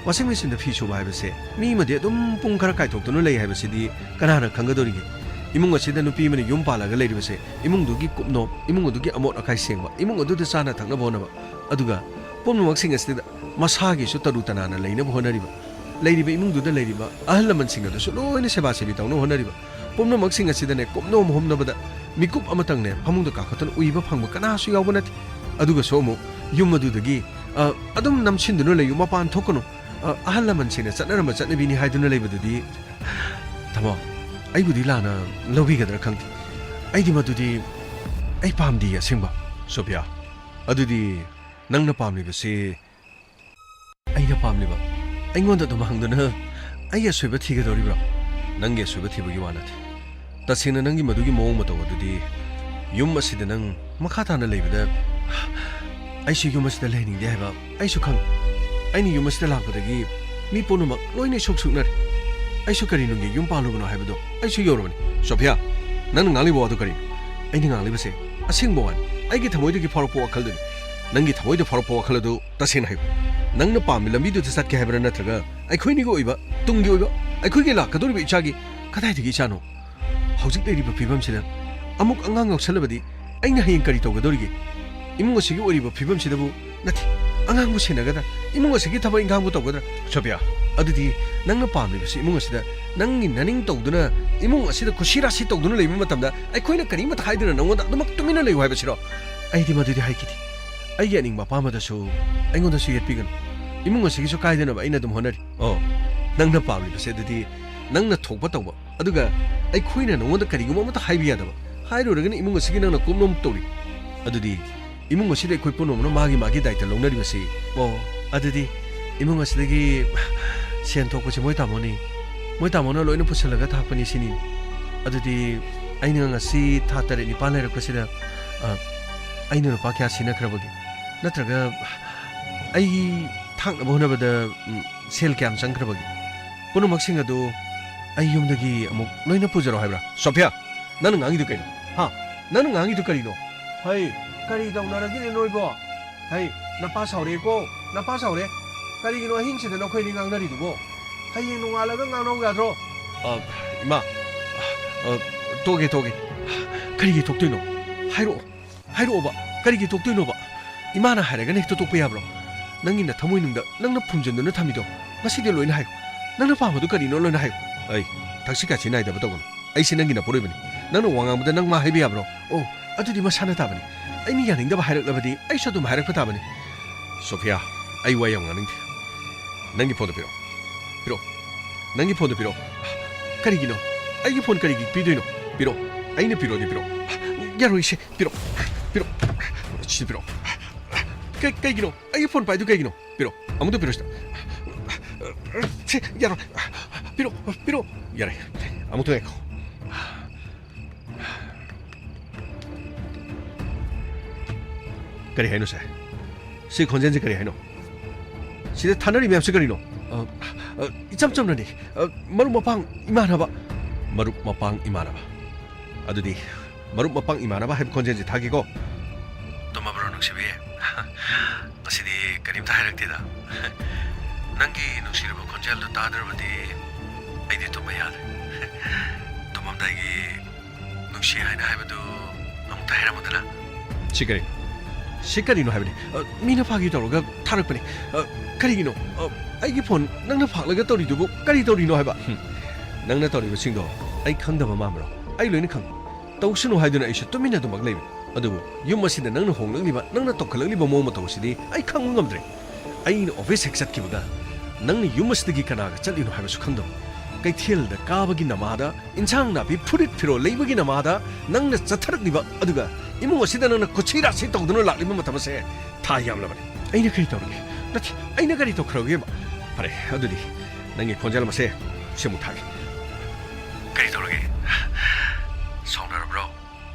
ꯋꯥꯁꯤꯡ ꯃꯦꯆꯤꯟꯗ ꯐꯤ ꯁꯨꯕ ꯍꯥꯏꯕꯁꯦ ꯃꯤ ꯑꯃꯗꯤ ꯑꯗꯨꯝ ꯄꯨꯡ ꯈꯔ ꯀꯥꯏꯊꯣꯛꯇꯨꯅ ꯂꯩ ꯍꯥꯏꯕꯁꯤꯗꯤ ꯀꯅꯥꯅ ꯈꯪꯒꯗꯧꯔꯤꯒꯦ ꯏꯃꯨꯡ ꯑꯁꯤꯗ ꯅꯨꯄꯤ ꯑꯃꯅ ꯌꯨꯝ ꯄꯥꯜꯂꯒ ꯂꯩꯔꯤꯕꯁꯦ ꯏꯃꯨꯡꯗꯨꯒꯤ ꯀꯨꯞꯅꯣꯝ ꯏꯃꯨꯡ ꯑꯗꯨꯒꯤ ꯑꯃꯣꯠ ꯑꯀꯥꯏ ꯁꯦꯡꯕ ꯏꯃꯨꯡ ꯑꯗꯨꯗ ꯆꯥꯅ ꯊꯛꯅꯕ ꯍꯣꯠꯅꯕ ꯑꯗꯨꯒ ꯄꯨꯝꯅꯃꯛꯁꯤꯡ ꯑꯁꯤꯗ ꯃꯁꯥꯒꯤꯁꯨ ꯇꯔꯨ ꯇꯅꯥꯟꯅ ꯂꯩꯅꯕ ꯍꯣꯠꯅꯔꯤꯕ ꯂꯩꯔꯤꯕ ꯏꯃꯨꯡꯗꯨꯗ ꯂꯩꯔꯤꯕ ꯑꯍꯜ ꯂꯃꯟꯁꯤꯡ ꯑꯗꯨꯁꯨ ꯂꯣꯏꯅ ꯁꯦꯕꯥ ꯁꯦꯕꯤ ꯇꯧꯅ ꯍꯣꯠꯅꯔꯤꯕ ꯄꯨꯝꯅꯃꯛꯁꯤꯡ ꯑꯁꯤꯗꯅꯦ ꯀꯨꯞꯅꯣꯝ ꯍꯨꯝꯅꯕꯗ ꯃꯤꯀꯨꯞ ꯑꯃꯇꯪꯅꯦ ꯐꯃꯨꯡꯗ ꯀꯥꯈꯠꯇꯨꯅ ꯎꯏꯕ ꯐꯪꯕ ꯀꯅꯥꯁꯨ ꯌꯥꯎꯕ ꯅꯠꯇꯦ ꯑꯗꯨꯒꯁꯨ ꯑꯃꯨꯛ ꯌꯨꯝ ꯑꯗꯨꯗꯒꯤ ꯑꯗꯨꯝ ꯅꯝꯁꯤꯟꯗꯨꯅ ꯂꯩꯌꯨ ꯃꯄꯥꯟ ꯊꯣꯛꯀꯅꯨ ꯑꯍꯜ ꯂꯃꯟꯁꯤꯡꯅ ꯆꯠꯅꯔꯝꯕ ꯆꯠꯅꯕꯤꯅꯤ ꯍꯥꯏꯗꯨꯅ ꯂꯩꯕꯗꯨꯗꯤ ꯊꯃꯣ ꯑꯩꯕꯨꯗꯤ ꯂꯥꯟꯅ ꯂꯧꯕꯤꯒꯗ꯭ꯔꯥ ꯈꯪꯗꯦ ꯑꯩꯗꯤ ꯃꯗꯨꯗꯤ ꯑꯩ ꯄꯥꯝꯗꯦ ꯑꯁꯦꯡꯕ ꯁꯣꯐꯤꯌꯥ ꯑꯗꯨꯗꯤ ꯅꯪꯅ ꯄꯥꯝꯂꯤꯕꯁꯤ ꯑꯩꯅ ꯄꯥꯝꯂꯤꯕ ꯑꯩꯉꯣꯟꯗ ꯑꯗꯨꯝ ꯍꯪꯗꯨꯅ ꯑꯩ ꯑꯁꯣꯏꯕ ꯊꯤꯒꯗꯧꯔꯤꯕ꯭ꯔꯣ ꯅꯪꯒꯤ ꯑꯁꯣꯏꯕ ꯊꯤꯕꯒꯤ ꯋꯥ ꯅꯠꯇꯦ ꯇꯁꯦꯡꯅ ꯅꯪꯒꯤ ꯃꯗꯨꯒꯤ ꯃꯑꯣꯡ ꯃꯇꯧ ꯑꯗꯨꯗꯤ ꯌꯨꯝ ꯑꯁꯤꯗ ꯅꯪ ꯃꯈꯥ ꯇꯥꯅ ꯂꯩꯕꯗ ꯑꯩꯁꯨ ꯌꯨꯝ ꯑꯁꯤꯗ ꯂꯩꯅꯤꯡꯗꯦ ꯍꯥꯏꯕ ꯑꯩꯁꯨ ꯈꯪꯉꯤ ꯑꯩꯅ ꯌꯨꯝ ꯑꯁꯤꯗ ꯂꯥꯛꯄꯗꯒꯤ ꯃꯤ ꯄꯨꯝꯅꯃꯛ ꯂꯣꯏꯅ ꯁꯨꯛ ꯁꯨꯛꯅꯔꯦ ꯑꯩꯁꯨ ꯀꯔꯤꯅꯨꯡꯒꯤ ꯌꯨꯝ ꯄꯥꯜꯂꯨꯕꯅꯣ ꯍꯥꯏꯕꯗꯣ ꯑꯩꯁꯨ ꯌꯧꯔꯕꯅꯤ ꯁꯣꯐꯤꯌꯥ ꯅꯪꯅ ꯉꯥꯡꯂꯤꯕ ꯋꯥꯗꯨ ꯀꯔꯤꯅꯣ ꯑꯩꯅ ꯉꯥꯡꯂꯤꯕꯁꯦ ꯑꯁꯦꯡꯕ ꯋꯥꯅꯤ ꯑꯩꯒꯤ ꯊꯃꯣꯏꯗꯒꯤ ꯐꯥꯎꯔꯛꯄ ꯋꯥꯈꯜꯗꯨꯅꯤ ꯅꯪꯒꯤ ꯊꯃꯣꯏꯗ ꯐꯥꯎꯔꯛꯄ ꯋꯥꯈꯜ ꯑꯗꯨ ꯇꯁꯦꯡꯅ ꯍꯥꯏꯌꯨ ꯅꯪꯅ ꯄꯥꯝꯃꯤ ꯂꯝꯕꯤꯗꯨꯗ ꯆꯠꯀꯦ ꯍꯥꯏꯕ꯭ꯔꯥ ꯅꯠꯇ꯭ꯔꯒ ꯑꯩꯈꯣꯏꯅꯤꯒꯤ ꯑꯣꯏꯕ ꯇꯨꯡꯒꯤ ꯑꯣꯏꯕ ꯑꯩꯈꯣꯏꯒꯤ ꯂꯥꯛꯀꯗꯧꯔꯤꯕ ꯏꯆꯥꯒꯤ ꯀꯗꯥꯏꯗꯒꯤ ꯏꯆꯥꯅꯣ ꯍꯧꯖꯤꯛ ꯂꯩꯔꯤꯕ ꯐꯤꯕꯝꯁꯤꯗ ꯑꯃꯨꯛ ꯑꯉꯥꯡ ꯌꯥꯎꯁꯜꯂꯕꯗꯤ ꯑꯩꯅ ꯍꯌꯦꯡ ꯀꯔꯤ ꯇꯧꯒꯗꯧꯔꯤꯒꯦ ꯏꯃꯨꯡ ꯑꯁꯤꯒꯤ ꯑꯣꯏꯔꯤꯕ ꯐꯤꯕꯝꯁꯤꯗꯕꯨ ꯅꯠꯇꯦ ꯑꯉꯥꯡꯕꯨ ꯁꯦꯟꯅꯒꯗ꯭ꯔꯥ ꯏꯃꯨꯡ ꯑꯁꯤꯒꯤ ꯊꯕꯛ ꯏꯪꯈꯥꯡꯕꯨ ꯇꯧꯒꯗ꯭ꯔꯥ ꯁꯣꯐꯤꯌꯥ ꯑꯗꯨꯗꯤ ꯅꯪꯅ ꯄꯥꯝꯂꯤꯕꯁꯤ ꯏꯃꯨꯡ ꯑꯁꯤꯗ ꯅꯪꯒꯤ ꯅꯅꯤꯡ ꯇꯧꯗꯨꯅ ꯏꯃꯨꯡ ꯑꯁꯤꯗ ꯈꯨꯁꯤꯔꯥꯁꯤ ꯇꯧꯗꯨꯅ ꯂꯩꯕ ꯃꯇꯝꯗ ꯑꯩꯈꯣꯏꯅ ꯀꯔꯤꯃꯠꯇ ꯍꯥꯏꯗꯅ ꯅꯉꯣꯟꯗ ꯑꯗꯨꯃꯛ ꯇꯨꯃꯤꯟꯅ ꯂꯩꯌꯨ ꯍꯥꯏꯕꯁꯤꯔꯣ ꯑꯩꯗꯤ ꯃꯗꯨꯗꯤ ꯍꯥꯏꯈꯤꯗꯦ ꯑꯩꯒꯤ ꯑꯅꯤꯡꯕ ꯑꯄꯥꯝꯕꯗꯁꯨ ꯑꯩꯉꯣꯟꯗꯁꯨ ꯌꯦꯠꯄꯤꯒꯅꯨ ꯏꯃꯨꯡ ꯑꯁꯤꯒꯤꯁꯨ ꯀꯥꯏꯗꯅꯕ ꯑꯩꯅ ꯑꯗꯨꯝ ꯍꯣꯠꯅꯔꯤ ꯅꯪꯅ ꯄꯥꯝꯂꯤꯕꯁꯦ ꯑꯗꯨꯗꯤ ꯅꯪꯅ ꯊꯣꯛꯄ ꯇꯧꯕ ꯑꯗꯨꯒ ꯑꯩꯈꯣꯏꯅ ꯅꯉꯣꯟꯗ ꯀꯔꯤꯒꯨꯝꯕ ꯑꯃꯠꯇ ꯍꯥꯏꯕ ꯌꯥꯗꯕ ꯍꯥꯏꯔꯨꯔꯒꯅ ꯏꯃꯨꯡ ꯑꯁꯤꯒꯤ ꯅꯪꯅ ꯀꯨꯞꯅꯣꯝ ꯇꯧꯔꯤ ꯑꯗꯨꯗꯤ ꯏꯃꯨꯡ ꯑꯁꯤꯗ ꯑꯩꯈꯣꯏ ꯄꯨꯝꯅꯃꯛꯅ ꯃꯥꯒꯤ ꯗꯥꯏꯇ ꯂꯧꯅꯔꯤꯕꯁꯤ ꯑꯗꯨꯗꯤ ꯏꯃꯨꯡ ꯑꯁꯤꯗꯒꯤ ꯁꯦꯟ ꯊꯣꯛꯄꯁꯤ ꯃꯣꯏ ꯇꯥꯃꯣꯅ ꯂꯣꯏꯅ ꯄꯨꯁꯤꯜꯂꯒ ꯊꯥꯛꯄꯅꯤ ꯁꯤꯅꯤ ꯑꯗꯨꯗꯤ ꯑꯩꯅꯉꯁꯤ ꯊꯥ 7-9 ꯂꯩꯔꯛꯄꯁꯤꯗ ꯑꯩꯅ ꯅꯨꯄꯥ ꯀꯌꯥ ꯁꯤꯟꯅꯈ꯭ꯔꯕꯒꯦ ꯅꯠꯇ꯭ꯔꯒ ꯑꯩꯒꯤ ꯊꯥꯛꯅꯕ ꯍꯣꯠꯅꯕꯗ ꯁꯦꯜ ꯀꯌꯥꯝ ꯆꯪꯈ꯭ꯔꯕꯒꯦ ꯄꯨꯝꯅꯃꯛꯁꯤꯡ ꯑꯗꯨ ꯑꯩ ꯌꯨꯝꯗꯒꯤ ꯑꯃꯨꯛ ꯂꯣꯏꯅ ꯄꯨꯖꯔꯣ ꯍꯥꯏꯕ꯭ꯔꯥ ꯁꯣꯐꯤꯌꯥ ꯅꯪꯅ ꯉꯥꯡꯉꯤꯗꯨ ꯀꯩꯅꯣ ꯅꯪꯅ ꯉꯥꯡꯉꯤꯗꯨ ꯀꯔꯤꯅꯣ ꯀꯔꯤ ꯇꯧꯅꯔꯒꯦ ꯅꯣꯏꯕꯣ ꯅꯄꯥ ꯁꯥꯎꯔꯦꯀꯣ ꯅꯄꯥ ꯁꯥꯎꯔꯦ ꯀꯔꯤꯒꯤꯅꯣ ꯑꯍꯤꯡꯁꯤꯗ ꯅꯈꯣꯏꯅꯤ ꯉꯥꯡꯅꯔꯤꯗꯨꯕꯣ ꯍꯌꯦꯡ ꯅꯣꯡꯉꯥꯜꯂꯒ ꯉꯥꯡꯅꯧ ꯌꯥꯗ꯭ꯔꯣ ꯏꯃꯥ ꯇꯣꯛꯒꯦ ꯀꯔꯤꯒꯤ ꯇꯣꯛꯇꯣꯏꯅꯣ ꯍꯥꯏꯔꯛꯑꯣꯕ ꯀꯔꯤꯒꯤ ꯇꯣꯛꯇꯣꯏꯅꯣꯕ 이마나 하려가네 또 똑배야브로 낭이나 타모이는다 낭나 품전도는 타미도 마시데 로이나 하요 낭나 파마도 까리노 로이나 하요 아이 닥시같이 나이다부 떠군 아이시 낭기나 보르베니 나는 왕아무다 낭마 하이비야브로 아두디 마 사나 타바니 아이니 야닝다 하락라바디 아이셔도 하락파 타바니 소피아 아이 와영 아닌데 낭기 폰도 비로 낭기 폰도 비로 까리기노 아이기 폰 까리기 비도이노 비로 아이네 비로디 비로 야로이시 비로 치 비로 까이기노 아이기 폰 바이도 까이기노 비로 아무도 비로시다 치 야로 비로 야래 아무도 에코 까리 해노세 시 건전지 까리 해노 시대 타너리 맵스 까리노 이참참나니 마루마팡 이마나바 마루마팡 이마나바 아두디 마루마팡 이마나바 해 건전지 타기고 도마브로 눅시비에 어시디 까림다 하락디다 낭기 눅시르보 건젤도 따들어버디 아이디 도마야데 도맘다이기 눅시 하이나 하이바도 아무타 해라모드나 시까리노 하이바니 미나 파기 떠로가 타락버니 까리기노 아이기 폰 낭나 파라가 떠리두부 까리 떠리노 하이바 낭나 떠리고 싱도 아이 칸다바 마음으로 아이 로이는 칸 떠우시노 하이드나 아이시 또미나도 막 레이비 ꯑꯗꯨꯕꯨ ꯌꯨꯝ ꯑꯁꯤꯗ ꯅꯪꯅ ꯍꯣꯡꯂꯛꯂꯤꯕ ꯅꯪꯅ ꯇꯧꯈꯠꯂꯛꯂꯤꯕ ꯃꯑꯣꯡ ꯃꯇꯧꯁꯤꯗꯤ ꯑꯩ ꯈꯪꯕ ꯉꯝꯗ꯭ꯔꯦ ꯑꯩꯅ ꯑꯣꯐꯤꯁ ꯍꯦꯛ ꯆꯠꯈꯤꯕꯒ ꯅꯪꯅ ꯌꯨꯝ ꯑꯁꯤꯗꯒꯤ ꯀꯅꯥꯒ ꯆꯠꯂꯤꯅꯣ ꯍꯥꯏꯕꯁꯨ ꯈꯪꯗꯕ ꯀꯩꯊꯦꯜꯗ ꯀꯥꯕꯒꯤ ꯅꯃꯥꯗ ꯏꯟꯁꯥꯡ ꯅꯥꯄꯤ ꯐꯨꯔꯤꯠ ꯐꯤꯔꯣꯜ ꯂꯩꯕꯒꯤ ꯅꯃꯥꯗ ꯅꯪꯅ ꯆꯠꯊꯔꯛꯂꯤꯕ ꯑꯗꯨꯒ ꯏꯃꯨꯡ ꯑꯁꯤꯗ ꯅꯪꯅ ꯀꯨꯠꯁꯤ ꯔꯥꯁꯤ ꯇꯧꯗꯨꯅ ꯂꯥꯛꯂꯤꯕ ꯃꯇꯝ ꯑꯁꯦ ꯊꯥ ꯌꯥꯝꯂꯕꯅꯤ ꯑꯩꯅ ꯀꯔꯤ ꯇꯧꯔꯒꯦ ꯅꯠꯇꯦ ꯑꯩꯅ ꯀꯔꯤ ꯇꯧꯈ꯭ꯔꯒꯦꯕ ꯐꯔꯦ ꯑꯗꯨꯗꯤ ꯅꯪꯒꯤ ꯈꯣꯟꯖꯦꯜ ꯑꯃꯁꯦ ꯁꯤꯃꯨꯛ ꯊꯥꯒꯦ ꯀꯔꯤ ꯇꯧꯔꯒꯦ ꯁꯥꯎꯅꯔꯕ꯭ꯔꯣ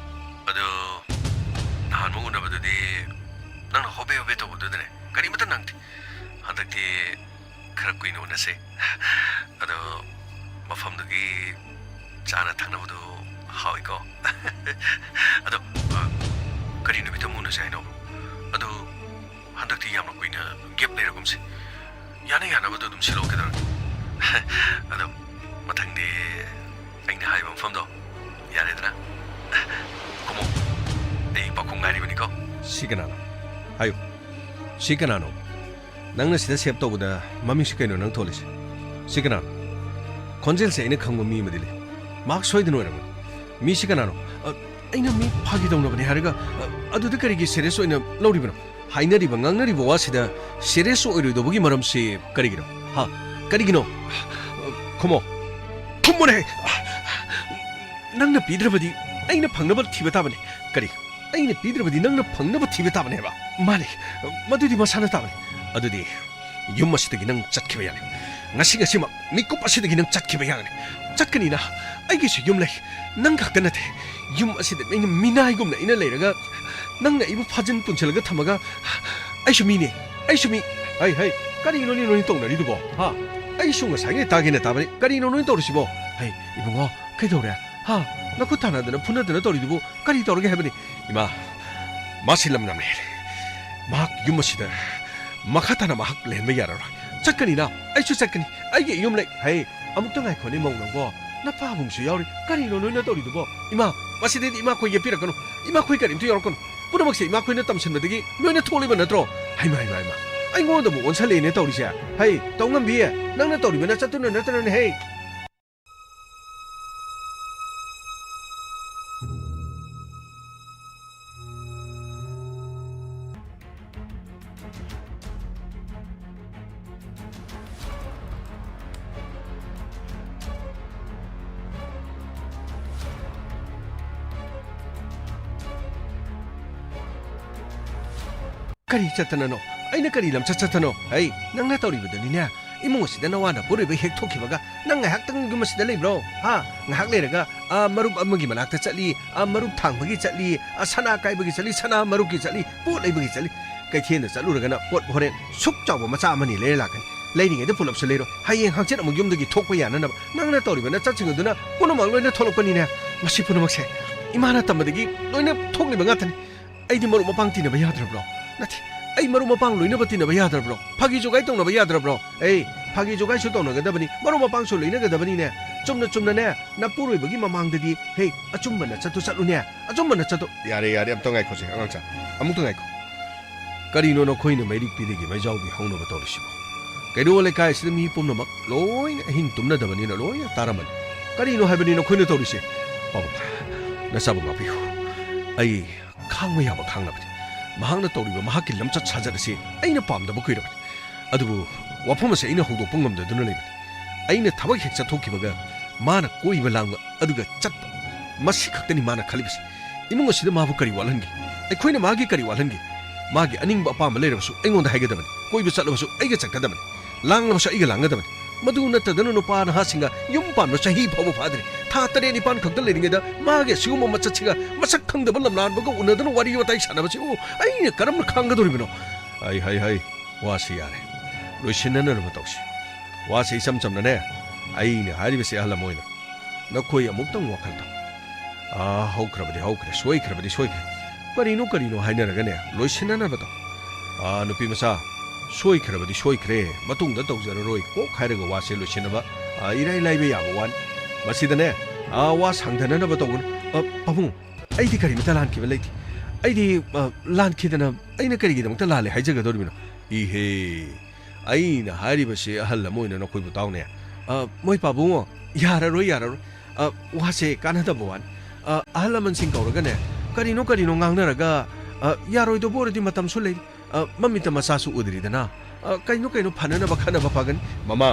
ꯑꯗꯨ ꯅꯍꯥꯟ ꯃꯨꯛ ꯎꯅꯕꯗꯨꯗꯤ ꯅꯪꯅ ꯍꯣꯕꯦ ꯇꯧꯕꯗꯨꯗꯅꯦ ꯀꯔꯤꯃꯇ ꯅꯪꯗꯦ ꯍꯟꯗꯛꯇꯤ ꯈꯔ ꯀꯨꯏꯅ ꯎꯅꯁꯦ ꯑꯗꯣ ꯃꯐꯝꯗꯨꯒꯤ ꯆꯥꯅ ꯊꯛꯅꯕꯗꯨ ꯍꯥꯎꯏꯀꯣ ꯑꯗꯣ ꯀꯔꯤ ꯅꯨꯃꯤꯠꯇ ꯑꯃꯨꯛ ꯎꯅꯁꯦ ꯍꯥꯏꯅꯣ ꯑꯗꯣ ꯍꯟꯗꯛꯇꯤ ꯌꯥꯝꯅ ꯀꯨꯏꯅ ꯒꯦꯞ ꯂꯩꯔꯒꯨꯝꯁꯦ ꯌꯥꯅꯕꯗꯣ ꯑꯗꯨꯝ ꯁꯤꯜꯂꯛꯑꯣ ꯀꯩꯗꯧꯔꯒꯦ ꯑꯗꯣ ꯃꯊꯪꯗꯤ ꯑꯩꯅ ꯍꯥꯏꯕ ꯃꯐꯝꯗꯣ ꯌꯥꯔꯦꯗꯅ ꯀꯨꯝꯃꯣ ꯑꯩ ꯄꯥꯎꯈꯨꯝ ꯉꯥꯏꯔꯤꯕꯅꯤꯀꯣ ꯁꯤ ꯀꯅꯥꯅꯣ ꯍꯥꯏꯌꯨ ꯁꯤ ꯀꯅꯥꯅꯣ ꯅꯪꯅ ꯁꯤꯗ ꯁꯦꯞ ꯇꯧꯕꯗ ꯃꯃꯤꯡꯁꯤ ꯀꯩꯅꯣ ꯅꯪ ꯊꯣꯜꯂꯤꯁꯦ ꯁꯤ ꯀꯅꯥꯅꯣ ꯈꯣꯟꯖꯦꯜꯁꯦ ꯑꯩꯅ ꯈꯪꯕ ꯃꯤ ꯑꯃꯗꯤ ꯂꯩ ꯃꯍꯥꯛ ꯁꯣꯏꯗꯅ ꯑꯣꯏꯔꯝꯒꯅꯤ ꯃꯤꯁꯤ ꯀꯅꯥꯅꯣ ꯑꯩꯅ ꯃꯤ ꯐꯥꯒꯤꯗꯧꯅꯕꯅꯤ ꯍꯥꯏꯔꯒ ꯑꯗꯨꯗ ꯀꯔꯤꯒꯤ ꯁꯦꯔꯤꯌꯁ ꯑꯣꯏꯅ ꯂꯧꯔꯤꯕꯅꯣ ꯍꯥꯏꯅꯔꯤꯕ ꯉꯥꯡꯅꯔꯤꯕ ꯋꯥꯁꯤꯗ ꯁꯦꯔꯤꯌꯁ ꯑꯣꯏꯔꯣꯏꯗꯧꯕꯒꯤ ꯃꯔꯝꯁꯤ ꯀꯔꯤꯒꯤꯅꯣ ꯀꯔꯤꯒꯤꯅꯣ ꯈꯨꯝꯃꯣꯅꯦ ꯅꯪꯅ ꯄꯤꯗ꯭ꯔꯕꯗꯤ ꯑꯩꯅ ꯐꯪꯅꯕ ꯊꯤꯕ ꯇꯥꯕꯅꯤ ꯀꯔꯤ ꯑꯩꯅ ꯄꯤꯗ꯭ꯔꯕꯗꯤ ꯅꯪꯅ ꯐꯪꯅꯕ ꯊꯤꯕ ꯇꯥꯕꯅꯤ ꯍꯥꯏꯕ ꯃꯥꯅꯤ ꯃꯗꯨꯗꯤ ꯃꯁꯥꯅ ꯇꯥꯕꯅꯤ ꯑꯗꯨꯗꯤ ꯌꯨꯝ ꯑꯁꯤꯗꯒꯤ ꯅꯪ ꯆꯠꯈꯤꯕ ꯌꯥꯒꯅꯤ ꯉꯁꯤꯃꯛ ꯃꯤꯀꯨꯞ ꯑꯁꯤꯗꯒꯤ ꯅꯪ ꯆꯠꯈꯤꯕ ꯌꯥꯒꯅꯤ ꯆꯠꯀꯅꯤꯅ ꯑꯩꯒꯤꯁꯨ ꯌꯨꯝ ꯂꯩ ꯅꯪ ꯈꯛꯇ ꯅꯠꯇꯦ ꯌꯨꯝ ꯑꯁꯤꯗ ꯑꯩꯅ ꯃꯤꯅꯥꯏꯒꯨꯝꯅ ꯑꯩꯅ ꯂꯩꯔꯒ ꯅꯪꯅ ꯑꯩꯕꯨ ꯐꯥꯖꯤꯟ ꯄꯨꯟꯁꯤꯜꯂꯒ ꯊꯝꯃꯒ ꯑꯩꯁꯨ ꯃꯤꯅꯦ ꯑꯩꯁꯨ ꯃꯤ ꯀꯔꯤꯅꯣ ꯅꯣꯏ ꯇꯧꯅꯔꯤꯗꯨꯕꯣ ꯑꯩꯁꯨ ꯉꯁꯥꯏꯉꯩ ꯇꯥꯒꯦꯅ ꯇꯥꯕꯅꯤ ꯀꯔꯤꯅꯣ ꯅꯣꯏ ꯇꯧꯔꯤꯁꯤꯕꯣ 이봉아 그래도래 나그 타나드나 푸나드나 떠리두고 까리 떠르게 해보니 이마 마실람남네 막 유머시다 막하타나 막 렌메 야라라 짝거니나 아이슈 짝거니 아이게 이음래 아무튼 아이코니 먹는 거 나파 봉수 야우리 까리노 너나 떠리두고 이마 마시데 이마 코이게 피라거노 이마 코이 까림도 열거노 뿌르먹시 이마 코이네 땀신다더기 면에 토리면 나들어 하이마 아이고도 뭐 원살리네 떠리시야 똥은 비에 낭나 떠리면 나 짝도는 나더는 ꯀꯔꯤ ꯆꯠꯇꯅꯅꯣ ꯑꯩꯅ ꯀꯔꯤ ꯂꯝꯆꯠ ꯆꯠꯇꯅꯣ ꯑꯩ ꯅꯪꯅ ꯇꯧꯔꯤꯕꯗꯨꯅꯤꯅꯦ ꯏꯃꯨꯡ ꯑꯁꯤꯗ ꯅꯋꯥꯅ ꯄꯨꯔꯣꯏꯕ ꯍꯦꯛ ꯊꯣꯛꯈꯤꯕꯒ ꯅꯪ ꯉꯥꯏꯍꯥꯛꯇꯪ ꯌꯨꯝ ꯑꯁꯤꯗ ꯂꯩꯕ꯭ꯔꯣ ꯍꯥ ꯉꯥꯏꯍꯥꯛ ꯂꯩꯔꯒ ꯃꯔꯨꯞ ꯑꯃꯒꯤ ꯃꯅꯥꯛꯇ ꯆꯠꯂꯤ ꯃꯔꯨꯞ ꯊꯥꯡꯕꯒꯤ ꯆꯠꯂꯤ ꯁꯅꯥ ꯀꯥꯏꯕꯒꯤ ꯆꯠꯂꯤ ꯁꯅꯥ ꯃꯔꯨꯞꯀꯤ ꯆꯠꯂꯤ ꯄꯣꯠ ꯂꯩꯕꯒꯤ ꯆꯠꯂꯤ ꯀꯩꯊꯦꯜꯗ ꯆꯠꯂꯨꯔꯒꯅ ꯄꯣꯠ ꯍꯣꯔꯦꯟ ꯁꯨꯛ ꯆꯥꯎꯕ ꯃꯆꯥ ꯑꯃꯅꯤ ꯂꯩꯔ ꯂꯥꯛꯀꯅꯤ ꯂꯩꯔꯤꯉꯩꯗ ꯄꯨꯂꯞꯁꯨ ꯂꯩꯔꯣ ꯍꯌꯦꯡ ꯍꯪꯆꯤꯠ ꯑꯃꯨꯛ ꯌꯨꯝꯗꯒꯤ ꯊꯣꯛꯄ ꯌꯥꯅꯅꯕ ꯅꯪꯅ ꯇꯧꯔꯤꯕ ꯅꯆꯠꯁꯤꯡ ꯑꯗꯨꯅ ꯄꯨꯝꯅꯃꯛ ꯂꯣꯏꯅ ꯊꯣꯛꯂꯛꯄꯅꯤꯅꯦ ꯃꯁꯤ ꯄꯨꯝꯅꯃꯛꯁꯦ ꯏꯃꯥꯅ ꯇꯝꯕꯗꯒꯤ ꯂꯣꯏꯅ ꯊꯣꯛꯂꯤꯕ ꯉꯥꯛꯇꯅꯤ ꯑꯩꯗꯤ ꯃꯔꯨꯞ ꯃꯄꯥꯡ ꯇꯤꯟꯅꯕ ꯌꯥꯗ꯭ꯔꯕ꯭ꯔꯣ ꯅꯠꯇꯦ ꯑꯩ ꯃꯔꯨꯞ ꯃꯄꯥꯡ ꯂꯣꯏꯅꯕ ꯇꯤꯟꯅꯕ ꯌꯥꯗ꯭ꯔꯕ꯭ꯔꯣ ꯐꯥꯒꯤ ꯖꯣꯒꯥꯏ ꯇꯧꯅꯕ ꯌꯥꯗ꯭ꯔꯕ꯭ꯔꯣ ꯐꯥꯒꯤ ꯖꯣꯒꯥꯏꯁꯨ ꯇꯧꯅꯒꯗꯕꯅꯤ ꯃꯔꯨꯞ ꯃꯄꯥꯡꯁꯨ ꯂꯣꯏꯅꯒꯗꯕꯅꯤꯅꯦ ꯆꯨꯝꯅꯅꯦ ꯅꯄꯨꯔꯣꯏꯕꯒꯤ ꯃꯃꯥꯡꯗꯗꯤ ꯑꯆꯨꯝꯕ ꯅꯆꯠꯇꯨ ꯆꯠꯂꯨꯅꯦ ꯑꯆꯨꯝꯕ ꯅꯆꯠꯇꯨ ꯌꯥꯔꯦ ꯑꯝꯇ ꯉꯥꯏꯈꯣꯁꯦ ꯑꯉꯥꯡꯆꯥ ꯑꯃꯨꯛꯇ ꯉꯥꯏꯈꯣ ꯀꯔꯤꯅꯣ ꯅꯈꯣꯏꯅ ꯃꯩꯔꯤꯛꯄꯤꯗꯒꯤ ꯃꯩꯖꯥꯎꯕꯤ ꯍꯧꯅꯕ ꯇꯧꯔꯤꯁꯤꯕꯣ ꯀꯩꯔꯣꯜ ꯂꯩꯀꯥꯏꯁꯤꯗ ꯃꯤ ꯄꯨꯝꯅꯃꯛ ꯂꯣꯏꯅ ꯑꯍꯤꯡ ꯇꯨꯝꯅꯗꯕꯅꯤꯅ ꯂꯣꯏꯅ ꯇꯥꯔꯝꯃꯅꯤ ꯀꯔꯤꯅꯣ ꯍꯥꯏꯕꯅꯤ ꯅꯈꯣꯏꯅ ꯇꯧꯔꯤꯁꯦ ꯄꯥꯕꯨꯡ ꯅꯆꯥꯕꯨ ꯉꯥꯛꯄꯤꯌꯨ ꯑꯩ ꯈꯥꯡꯕ ꯌꯥꯕ ꯈꯥꯡꯂꯕꯅꯤ ꯃꯍꯥꯛꯅ ꯇꯧꯔꯤꯕ ꯃꯍꯥꯛꯀꯤ ꯂꯝꯆꯠ ꯁꯥꯖꯠ ꯑꯁꯤ ꯑꯩꯅ ꯄꯥꯝꯗꯕ ꯀꯨꯏꯔꯕꯅꯤ ꯑꯗꯨꯕꯨ ꯋꯥꯐꯝ ꯑꯁꯤ ꯑꯩꯅ ꯍꯣꯡꯗꯣꯛꯄ ꯉꯝꯗꯗꯨꯅ ꯂꯩꯕꯅꯤ ꯑꯩꯅ ꯊꯕꯛ ꯍꯦꯛ ꯆꯠꯊꯣꯛꯈꯤꯕꯒ ꯃꯥꯅ ꯀꯣꯏꯕ ꯂꯥꯡꯕ ꯑꯗꯨꯒ ꯆꯠꯄ ꯃꯁꯤ ꯈꯛꯇꯅꯤ ꯃꯥꯅ ꯈꯜꯂꯤꯕꯁꯤ ꯏꯃꯨꯡ ꯑꯁꯤꯗ ꯃꯥꯕꯨ ꯀꯔꯤ ꯋꯥꯠꯍꯟꯒꯦ ꯑꯩꯈꯣꯏꯅ ꯃꯥꯒꯤ ꯀꯔꯤ ꯋꯥꯠꯍꯟꯒꯦ ꯃꯥꯒꯤ ꯑꯅꯤꯡꯕ ꯑꯄꯥꯝꯕ ꯂꯩꯔꯕꯁꯨ ꯑꯩꯉꯣꯟꯗ ꯍꯥꯏꯒꯗꯕꯅꯤ ꯀꯣꯏꯕ ꯆꯠꯂꯕꯁꯨ ꯑꯩꯒ ꯆꯠꯀꯗꯕꯅꯤ ꯂꯥꯡꯂꯕꯁꯨ ꯑꯩꯒ ꯂꯥꯡꯒꯗꯕꯅꯤ ꯃꯗꯨ ꯅꯠꯇꯗꯅ ꯅꯨꯄꯥ ꯅꯍꯥꯁꯤꯡꯒ ꯌꯨꯝ ꯄꯥꯟꯕ ꯆꯍꯤ ꯐꯥꯎꯕ ꯐꯥꯗ꯭ꯔꯤ ꯊꯥ 7-9 ꯈꯛꯇ ꯂꯩꯔꯤꯉꯩꯗ ꯃꯥꯒꯤ ꯑꯁꯤꯒꯨꯝꯕ ꯃꯆꯠꯁꯤꯒ ꯃꯁꯛ ꯈꯪꯗꯕ ꯂꯝꯂꯥꯟꯕꯒ ꯎꯅꯗꯅ ꯋꯥꯔꯤ ꯋꯥꯇꯥꯏ ꯁꯥꯟꯅꯕꯁꯤꯕꯨ ꯑꯩꯅ ꯀꯔꯝꯅ ꯈꯪꯒꯗꯧꯔꯤꯕꯅꯣ ꯍꯩ ꯋꯥꯁꯤ ꯌꯥꯔꯦ ꯂꯣꯏꯁꯤꯟꯅꯅꯕ ꯇꯧꯁꯤ ꯋꯥꯁꯤ ꯏꯆꯝ ꯆꯝꯅꯅꯦ ꯑꯩꯅ ꯍꯥꯏꯔꯤꯕꯁꯤ ꯑꯍꯜ ꯑꯃ ꯑꯣꯏꯅ ꯅꯈꯣꯏ ꯑꯃꯨꯛꯇꯪ ꯋꯥꯈꯜ ꯇꯧ ꯍꯧꯈ꯭ꯔꯕꯗꯤ ꯍꯧꯈ꯭ꯔꯦ ꯁꯣꯏꯈ꯭ꯔꯕꯗꯤ ꯁꯣꯏꯈ꯭ꯔꯦ ꯀꯔꯤꯅꯣ ꯍꯥꯏꯅꯔꯒꯅꯦ ꯂꯣꯏꯁꯤꯟꯅꯅꯕ ꯇꯧ ꯅꯨꯄꯤ ꯃꯆꯥ ꯁꯣꯏꯈ꯭ꯔꯕꯗꯤ ꯁꯣꯏꯈ꯭ꯔꯦ ꯃꯇꯨꯡꯗ ꯇꯧꯖꯔꯔꯣꯏ ꯀꯣꯛ ꯍꯥꯏꯔꯒ ꯋꯥꯁꯦ ꯂꯣꯏꯁꯤꯟꯅꯕ ꯏꯔꯥꯏ ꯂꯥꯏꯕ ꯌꯥꯕ ꯋꯥꯅꯤ ꯃꯁꯤꯗꯅꯦ ꯋꯥ ꯁꯥꯡꯊꯅꯅꯕ ꯇꯧꯒꯅꯨ ꯄꯥꯕꯨꯡ ꯑꯩꯗꯤ ꯀꯔꯤꯃꯇ ꯂꯥꯟꯈꯤꯕ ꯂꯩꯇꯦ ꯑꯩꯗꯤ ꯂꯥꯟꯈꯤꯗꯅ ꯑꯩꯅ ꯀꯔꯤꯒꯤꯗꯃꯛꯇ ꯂꯥꯜꯂꯦ ꯍꯥꯏꯖꯒꯗꯧꯔꯤꯕꯅꯣ ꯏꯍꯦ ꯑꯩꯅ ꯍꯥꯏꯔꯤꯕꯁꯤ ꯑꯍꯜ ꯑꯃ ꯑꯣꯏꯅ ꯅꯈꯣꯏꯕꯨ ꯇꯥꯎꯅꯦ ꯃꯣꯏ ꯄꯥꯕꯨꯡꯉꯣ ꯌꯥꯔꯔꯣꯏ ꯋꯥꯁꯦ ꯀꯥꯟꯅꯗꯕ ꯋꯥꯅꯤ ꯑꯍꯜ ꯂꯃꯟꯁꯤꯡ ꯀꯧꯔꯒꯅꯦ ꯀꯔꯤꯅꯣ ꯉꯥꯡꯅꯔꯒ ꯌꯥꯔꯣꯏꯗꯕ ꯑꯣꯏꯔꯗꯤ ꯃꯇꯝꯁꯨ ꯂꯩꯔꯤ ꯃꯃꯤꯠꯇ ꯃꯆꯥꯁꯨ ꯎꯗ꯭ꯔꯤꯗꯅ ꯀꯩꯅꯣ ꯐꯅꯅꯕ ꯈꯟꯅꯕ ꯐꯒꯅꯤ ꯃꯃꯥ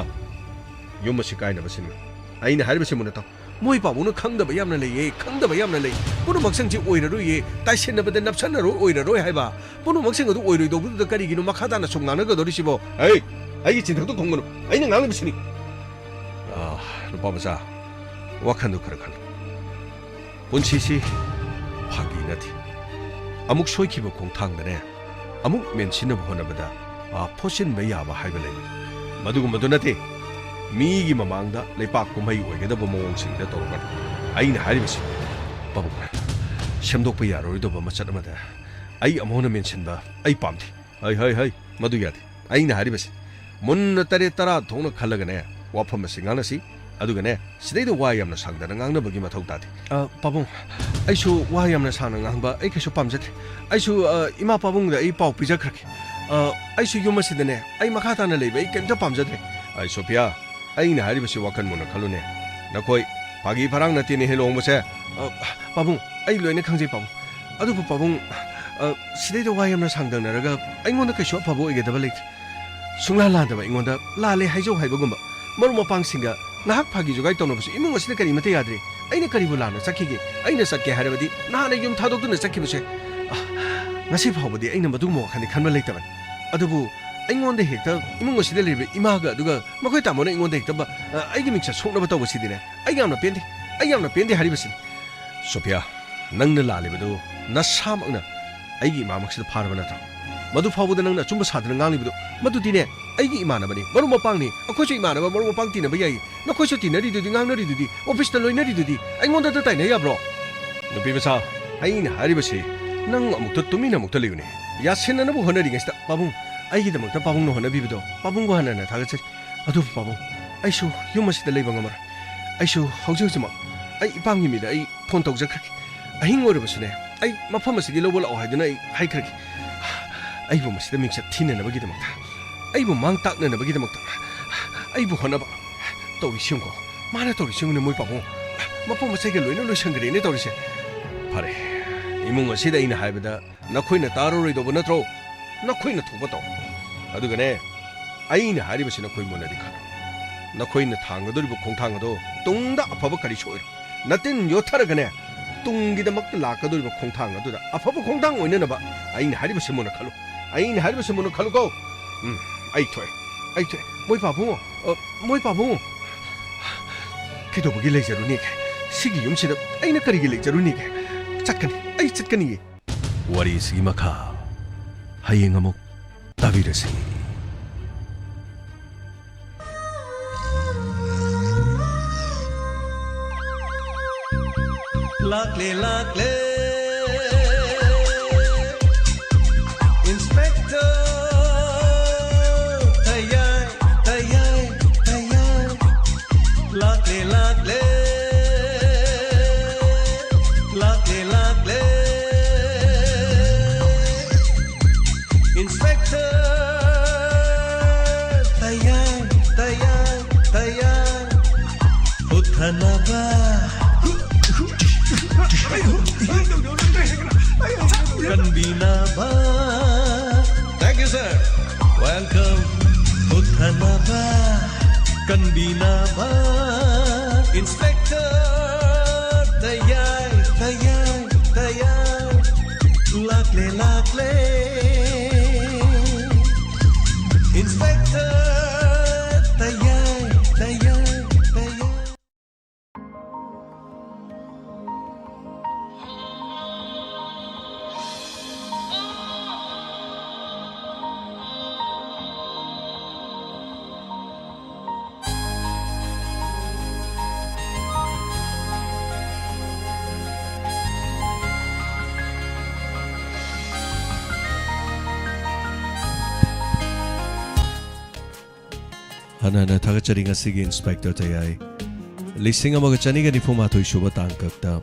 ꯌꯨꯝ ꯑꯁꯤ ꯀꯥꯏꯅꯕꯁꯤꯅꯤ ꯑꯩꯅ ꯍꯥꯏꯔꯤꯕꯁꯤ ꯃꯨꯟꯅ ꯇꯥꯎ ꯃꯣꯏ ꯄꯥꯕꯨꯡꯅ ꯈꯪꯗꯕ ꯌꯥꯝꯅ ꯂꯩꯌꯦ ꯈꯪꯗꯕ ꯌꯥꯝꯅ ꯂꯩ ꯄꯨꯝꯅꯃꯛꯁꯤꯡꯁꯤ ꯑꯣꯏꯔꯔꯣꯏꯌꯦ ꯇꯥꯏꯁꯤꯟꯅꯕꯗ ꯅꯞꯁꯟꯅꯔꯣꯏ ꯑꯣꯏꯔꯔꯣꯏ ꯍꯥꯏꯕ ꯄꯨꯝꯅꯃꯛꯁꯤꯡ ꯑꯗꯨ ꯑꯣꯏꯔꯣꯏꯗꯧꯕꯗꯨꯗ ꯀꯔꯤꯒꯤꯅꯣ ꯃꯈꯥ ꯇꯥꯅ ꯁꯨꯝ ꯉꯥꯡꯅꯒꯗꯧꯔꯤꯁꯤꯕꯣ ꯑꯩꯒꯤ ꯆꯤꯟꯊꯛꯇꯣ ꯊꯣꯡꯒꯅꯨ ꯑꯩꯅ ꯉꯥꯡꯂꯤꯕꯁꯤꯅꯤ ꯅꯨꯄꯥ ꯃꯆꯥ ꯋꯥꯈꯟꯗꯨ ꯈꯔ ꯈꯜꯂꯨ ꯄꯨꯟꯁꯤꯁꯤ ꯐꯥꯒꯤ ꯅꯠꯇꯦ ꯑꯃꯨꯛ ꯁꯣꯏꯈꯤꯕ ꯈꯣꯡꯊꯥꯡꯗꯅꯦ ꯑꯃꯨꯛ ꯃꯦꯟꯁꯤꯟꯅꯕ ꯍꯣꯠꯅꯕꯗ ꯐꯣꯠꯆꯤꯟꯕ ꯌꯥꯕ ꯍꯥꯏꯕ ꯂꯩꯕꯅꯤ ꯃꯗꯨꯒꯨꯝꯕꯗꯨ ꯅꯠꯇꯦ ꯃꯤꯒꯤ ꯃꯃꯥꯡꯗ ꯂꯩꯄꯥꯛ ꯀꯨꯝꯍꯩ ꯑꯣꯏꯒꯗꯕ ꯃꯑꯣꯡꯁꯤꯡꯗ ꯇꯧꯔꯒꯅꯤ ꯑꯩꯅ ꯍꯥꯏꯔꯤꯕꯁꯤ ꯄꯥꯕꯨꯡ ꯁꯦꯝꯗꯣꯛꯄ ꯌꯥꯔꯣꯏꯗꯕ ꯃꯆꯠ ꯑꯃꯗ ꯑꯩ ꯑꯃꯨꯛ ꯍꯟꯅ ꯃꯦꯟꯁꯤꯟꯕ ꯑꯩ ꯄꯥꯝꯗꯦ ꯍꯩ ꯃꯗꯨ ꯌꯥꯗꯦ ꯑꯩꯅ ꯍꯥꯏꯔꯤꯕꯁꯤ ꯃꯨꯟꯅ 7-10 ꯊꯣꯛꯅ ꯈꯜꯂꯒꯅꯦ ꯋꯥꯐꯝ ꯑꯁꯤ ꯉꯥꯡꯅꯁꯤ ꯑꯗꯨꯒꯅꯦ ꯁꯤꯗꯩꯗ ꯋꯥ ꯌꯥꯝꯅ ꯁꯥꯡꯗꯅ ꯉꯥꯡꯅꯕꯒꯤ ꯃꯊꯧ ꯇꯥꯗꯦ ꯄꯥꯕꯨꯡ ꯑꯩꯁꯨ ꯋꯥ ꯌꯥꯝꯅ ꯁꯥꯡꯅ ꯉꯥꯡꯕ ꯑꯩ ꯀꯩꯁꯨ ꯄꯥꯝꯖꯗꯦ ꯑꯩꯁꯨ ꯏꯃꯥ ꯄꯥꯕꯨꯡꯗ ꯑꯩ ꯄꯥꯎ ꯄꯤꯖꯈ꯭ꯔꯒꯦ ꯑꯩꯁꯨ ꯌꯨꯝ ꯑꯁꯤꯗꯅꯦ ꯑꯩ ꯃꯈꯥ ꯇꯥꯅ ꯂꯩꯕ ꯑꯩ ꯀꯩꯝꯇ ꯄꯥꯝꯖꯗ꯭ꯔꯦ ꯁꯣꯐꯤꯌꯥ ꯑꯩꯅ ꯍꯥꯏꯔꯤꯕꯁꯤ ꯋꯥꯈꯜ ꯃꯨꯟꯅ ꯈꯜꯂꯨꯅꯦ ꯅꯈꯣꯏ ꯐꯥꯒꯤ ꯐꯔꯥꯡ ꯅꯠꯇꯦꯅꯦ ꯂꯨꯍꯣꯡꯕꯁꯦ ꯄꯥꯕꯨꯡ ꯑꯩ ꯂꯣꯏꯅ ꯈꯪꯖꯩ ꯄꯥꯕꯨꯡ ꯑꯗꯨꯕꯨ ꯄꯥꯕꯨꯡ ꯁꯤꯗꯩꯗ ꯋꯥ ꯌꯥꯝꯅ ꯁꯥꯡꯗꯅꯔꯒ ꯑꯩꯉꯣꯟꯗ ꯀꯩꯁꯨ ꯑꯐꯕ ꯑꯣꯏꯒꯗꯕ ꯂꯩꯇꯦ ꯁꯨꯡꯂꯥꯟ ꯂꯥꯟꯗꯕ ꯑꯩꯉꯣꯟꯗ ꯂꯥꯜꯂꯦ ꯍꯥꯏꯖꯧ ꯍꯥꯏꯕꯒꯨꯝꯕ ꯃꯔꯨꯞ ꯃꯄꯥꯡꯁꯤꯡꯒ ꯉꯥꯏꯍꯥꯛ ꯐꯥꯒꯤ ꯖꯣꯒꯥꯏ ꯇꯧꯅꯕꯁꯨ ꯏꯃꯨꯡ ꯑꯁꯤꯗ ꯀꯔꯤꯃꯠꯇ ꯌꯥꯗ꯭ꯔꯦ ꯑꯩꯅ ꯀꯔꯤꯕꯨ ꯂꯥꯟꯅ ꯆꯠꯈꯤꯒꯦ ꯑꯩꯅ ꯆꯠꯀꯦ ꯍꯥꯏꯔꯕꯗꯤ ꯅꯍꯥꯟꯅ ꯌꯨꯝ ꯊꯥꯗꯣꯛꯇꯨꯅ ꯆꯠꯈꯤꯕꯁꯦ ꯉꯁꯤ ꯐꯥꯎꯕꯗꯤ ꯑꯩꯅ ꯃꯗꯨꯒꯨꯝꯕ ꯋꯥꯈꯜꯗꯤ ꯈꯟꯕ ꯂꯩꯇꯕꯅꯤ ꯑꯗꯨꯕꯨ ꯑꯩꯉꯣꯟꯗ ꯍꯦꯛꯇ ꯏꯃꯨꯡ ꯑꯁꯤꯗ ꯂꯩꯔꯤꯕ ꯏꯃꯥꯒ ꯑꯗꯨꯒ ꯃꯈꯣꯏ ꯇꯥꯃꯣꯅ ꯑꯩꯉꯣꯟꯗ ꯍꯦꯛꯇ ꯑꯩꯒꯤ ꯃꯤꯡꯆꯠ ꯁꯣꯛꯅꯕ ꯇꯧꯕꯁꯤꯗꯤꯅꯦ ꯑꯩ ꯌꯥꯝꯅ ꯄꯦꯟꯗꯦ ꯍꯥꯏꯔꯤꯕꯁꯤꯅꯤ ꯁꯣꯐꯤꯌꯥ ꯅꯪꯅ ꯂꯥꯜꯂꯤꯕꯗꯨ ꯅꯁꯥꯃꯛꯅ ꯑꯩꯒꯤ ꯏꯃꯥꯃꯛꯁꯤꯗ ꯐꯥꯔꯕ ꯅꯠꯇ꯭ꯔꯣ ꯃꯗꯨ ꯐꯥꯎꯕꯗ ꯅꯪꯅ ꯑꯆꯨꯝꯕ ꯁꯥꯗꯅ ꯉꯥꯡꯂꯤꯕꯗꯨ ꯃꯗꯨꯗꯤꯅꯦ ꯑꯩꯒꯤ ꯏꯃꯥꯟꯅꯕꯅꯤ ꯃꯔꯨꯞ ꯃꯄꯥꯡꯅꯤ ꯑꯩꯈꯣꯏꯁꯨ ꯏꯃꯥꯟꯅꯕ ꯃꯔꯨꯞ ꯃꯄꯥꯡ ꯇꯤꯟꯅꯕ ꯌꯥꯏ ꯅꯈꯣꯏꯁꯨ ꯇꯤꯟꯅꯔꯤꯗꯨꯗꯤ ꯉꯥꯡꯅꯔꯤꯗꯨꯗꯤ ꯑꯣꯐꯤꯁꯇ ꯂꯣꯏꯅꯔꯤꯗꯨꯗꯤ ꯑꯩꯉꯣꯟꯗ ꯇꯥꯏꯅ ꯌꯥꯕ꯭ꯔꯣ ꯅꯨꯄꯤ ꯃꯆꯥ ꯑꯩꯅ ꯍꯥꯏꯔꯤꯕꯁꯤ ꯅꯪ ꯑꯃꯨꯛꯇ ꯇꯨꯃꯤꯟꯅ ꯑꯃꯨꯛꯇ ꯂꯩꯌꯨꯅꯦ ꯌꯥꯁꯤꯟꯅꯅꯕ ꯍꯣꯠꯅꯔꯤꯉꯩꯁꯤꯗ ꯄꯥꯕꯨꯡ ꯑꯩꯒꯤꯗꯃꯛꯇ ꯄꯥꯕꯨꯡꯅ ꯍꯣꯠꯅꯕꯤꯕꯗꯣ ꯄꯥꯕꯨꯡꯕꯨ ꯍꯟꯅ ꯊꯥꯒꯠꯆꯔꯤ ꯑꯗꯨꯕꯨ ꯄꯥꯕꯨꯡ ꯑꯩꯁꯨ ꯌꯨꯝ ꯑꯁꯤꯗ ꯂꯩꯕ ꯉꯝꯃꯔꯣꯏ ꯑꯩꯁꯨ ꯍꯧꯖꯤꯛꯃꯛ ꯑꯩ ꯏꯄꯥꯝꯒꯤ ꯃꯤꯗ ꯑꯩ ꯐꯣꯟ ꯇꯧꯖꯈ꯭ꯔꯒꯦ ꯑꯍꯤꯡ ꯑꯣꯏꯔꯕꯁꯨꯅꯦ ꯑꯩ ꯃꯐꯝ ꯑꯁꯤꯒꯤ ꯂꯧꯕ ꯂꯥꯛꯑꯣ ꯍꯥꯏꯗꯨꯅ ꯑꯩ ꯍꯥꯏꯈ꯭ꯔꯒꯦ ꯑꯩꯕꯨ ꯃꯁꯤꯗ ꯃꯤꯡꯆꯠ ꯊꯤꯅꯅꯕꯒꯤꯗꯃꯛꯇ ꯑꯩꯕꯨ ꯃꯥꯡ ꯇꯥꯛꯅꯅꯕꯒꯤꯗꯃꯛꯇ ꯑꯩꯕꯨ ꯍꯣꯠꯅꯕ ꯇꯧꯔꯤꯁꯤꯡꯀꯣ ꯃꯥꯅ ꯇꯧꯔꯤꯁꯤꯡꯅꯦ ꯃꯣꯏ ꯄꯥꯕꯨꯡ ꯃꯄꯣ ꯃꯆꯩꯒ ꯂꯣꯏꯅ ꯂꯣꯏꯁꯟꯈ꯭ꯔꯦꯅꯦ ꯇꯧꯔꯤꯁꯦ ꯐꯔꯦ ꯏꯃꯨꯡ ꯑꯁꯤꯗ ꯑꯩꯅ ꯍꯥꯏꯕꯗ ꯅꯈꯣꯏꯅ ꯇꯥꯔꯔꯣꯏꯗꯧꯕ ꯅꯠꯇ꯭ꯔꯣ ꯅꯈꯣꯏꯅ ꯊꯣꯛꯄ ꯇꯧ ꯑꯗꯨꯒꯅꯦ ꯑꯩꯅ ꯍꯥꯏꯔꯤꯕꯁꯤ ꯅꯈꯣꯏ ꯃꯨꯟꯅꯗꯤ ꯈꯜꯂꯨ ꯅꯈꯣꯏꯅ ꯊꯥꯡꯒꯗꯧꯔꯤꯕ ꯈꯣꯡꯊꯥꯡ ꯑꯗꯣ ꯇꯨꯡꯗ ꯑꯐꯕ ꯀꯔꯤꯁꯨ ꯑꯣꯏꯔꯣꯏ ꯅꯇꯤꯟ ꯌꯣꯠꯊꯔꯒꯅꯦ ꯇꯨꯡꯒꯤꯗꯃꯛꯇ ꯂꯥꯛꯀꯗꯧꯔꯤꯕ ꯈꯣꯡꯊꯥꯡ ꯑꯗꯨꯗ ꯑꯐꯕ ꯈꯣꯡꯊꯥꯡ ꯑꯣꯏꯅꯅꯕ ꯑꯩꯅ ꯍꯥꯏꯔꯤꯕꯁꯤ ꯃꯨꯟꯅ ꯈꯜꯂꯨ ai ni har se mun khalu ko ai thoi moi pa bu kido bagi lei jaru ni ke sigi yum sida ai na kari gi lei jaru ni ke chatkani wari sigi makha hayeng amuk tabirasi Lakle Inspector Tayay Lakle Inspector Tayay Uthanaba Kanbinaba. Thank you, sir. Welcome. Uthanaba. Kanbinaba. Inspector. Tayay. Lakle. Inspector. Tayay. Hanana thagachari ngasigi inspector tayai lising amaga chaniga ni phumathoi shuba tangkakta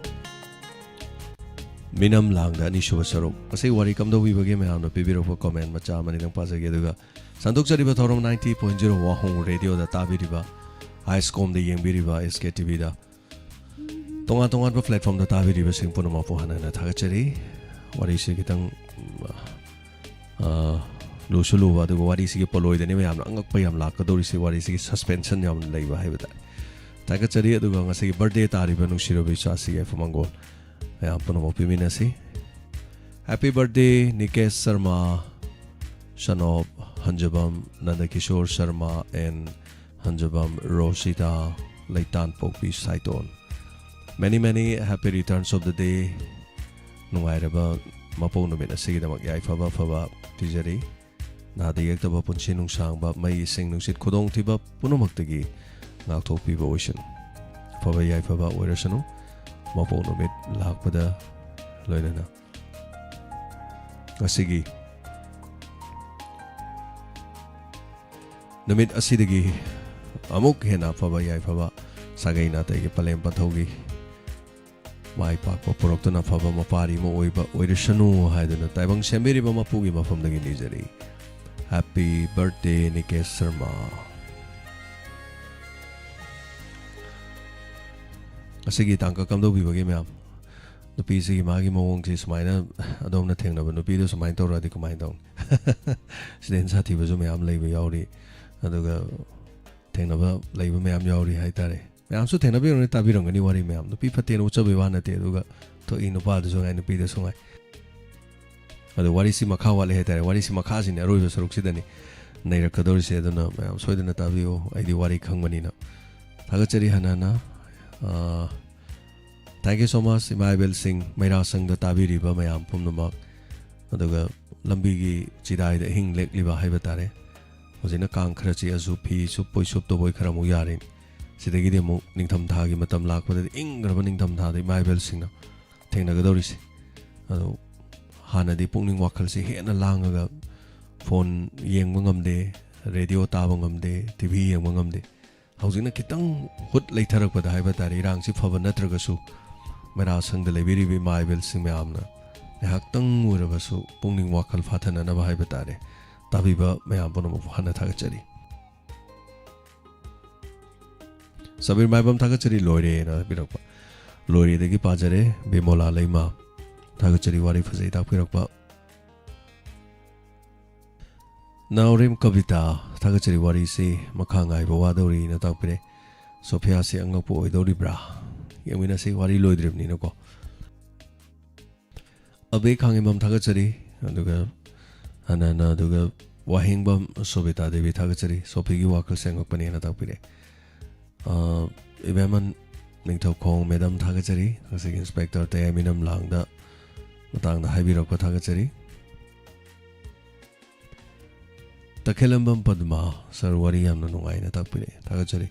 minam langda ni shuba saruk asai wari kamdo wibage mayamna pibirokpa comment macha mani nang pasage aduga sandokchariba thorom 90.0 wahong radio da tabiriba iScom da yengbiriba SKTV da tonga ba platform da tabiriba sing punama pu hanana thagachari wari se kitang Lusulu wadu wari sigi poloi dani mayam angak payam lakadori si wari sigi suspension yam leiba haibata takachari aduga ngasi birthday tariba nushiro bisa sigi famangol ayam puno pimina si happy birthday Nikesh Sharma Shanob Hanjabam Nandakishore Sharma and Hanjabam Rosita Laitan Pokpi Saiton many happy returns of the day nungairaba mapo numit asigi damak yai faba tijari Nada yaktaba punchi nungsangba mai sing nungsit khudong thiba punomaktagi ngakthokpiba oisin faba yai faba oirasanu mapo numit lakpada loinana asigi numit asidagi amuk hena faba yai faba sagaina tagi palem pathogi mai pakpa poroktana faba mapari mo oiba oirasanu haidana taibang sembiriba mapugi mafamdagi nijari Happy birthday Nikesh Sharma Asigi tangka kamdo bibagi mayam nupi sigi magi mawong si sumaina adom na thengnaba nupi do sumain tawradi kumain dong siden sathi bazu mayam leiba yauri aduga thengnaba leiba mayam yauri haitare mayam su thengnabi rone tabirangani wari mayam nupi faten uchabe wa nate aduga to inupa du songai nupi do songai Adu warisi makha wale hetare warisi makha sine aroiba saruk sidani nairakadori se aduna mayam soidana tabiyo aidi wari khangmani na thagachari hanana thank you so much Imaibel Singh Maira Sang da tabiriba mayam pumnamak aduga lambi gi chidai da hing lek liba haiba tare hojina kang kharachi azu phi su poi sup to boy kharamu yare sidagi de mu ningtham tha gi matam lakpa da ingraba ningtham tha da Imaibel Singh na thengnagadori se adu Hanadi pungning wakal si hena langaga phone yengba ngamde radio taba ngamde TV yengba ngamde haujina kitang hut leitharak pada haiba tari rang si phaba natragasu Maira Sang da lebiri bi Imaibel Singh mayamna haktang urabasu pungning wakal phathana na haiba tare tabiba mayam bono hana thagachari Sabir maibam thagachari loire na birakpa loire degi pajare bemola leima Thagachari wari fazai takpirakpa Naurim Kavita Thagachari wari si makhangai ba wadori na takpire Sophia si angakpo oidori bra Yamina si wari loidribni nako Abe khangimam thagachari aduga Anana Duga Wahingbam Sobita Devi Tagachari, Sopigi Wakal Sangopani and Tapire. Ibeman Ningto Kong Madam Tagachari, as Inspector Tayaminam Langda, Matang the Habiro Tagachari. Takelambam Padma, Sir Wariam Nungaina Tapire, Tagachari.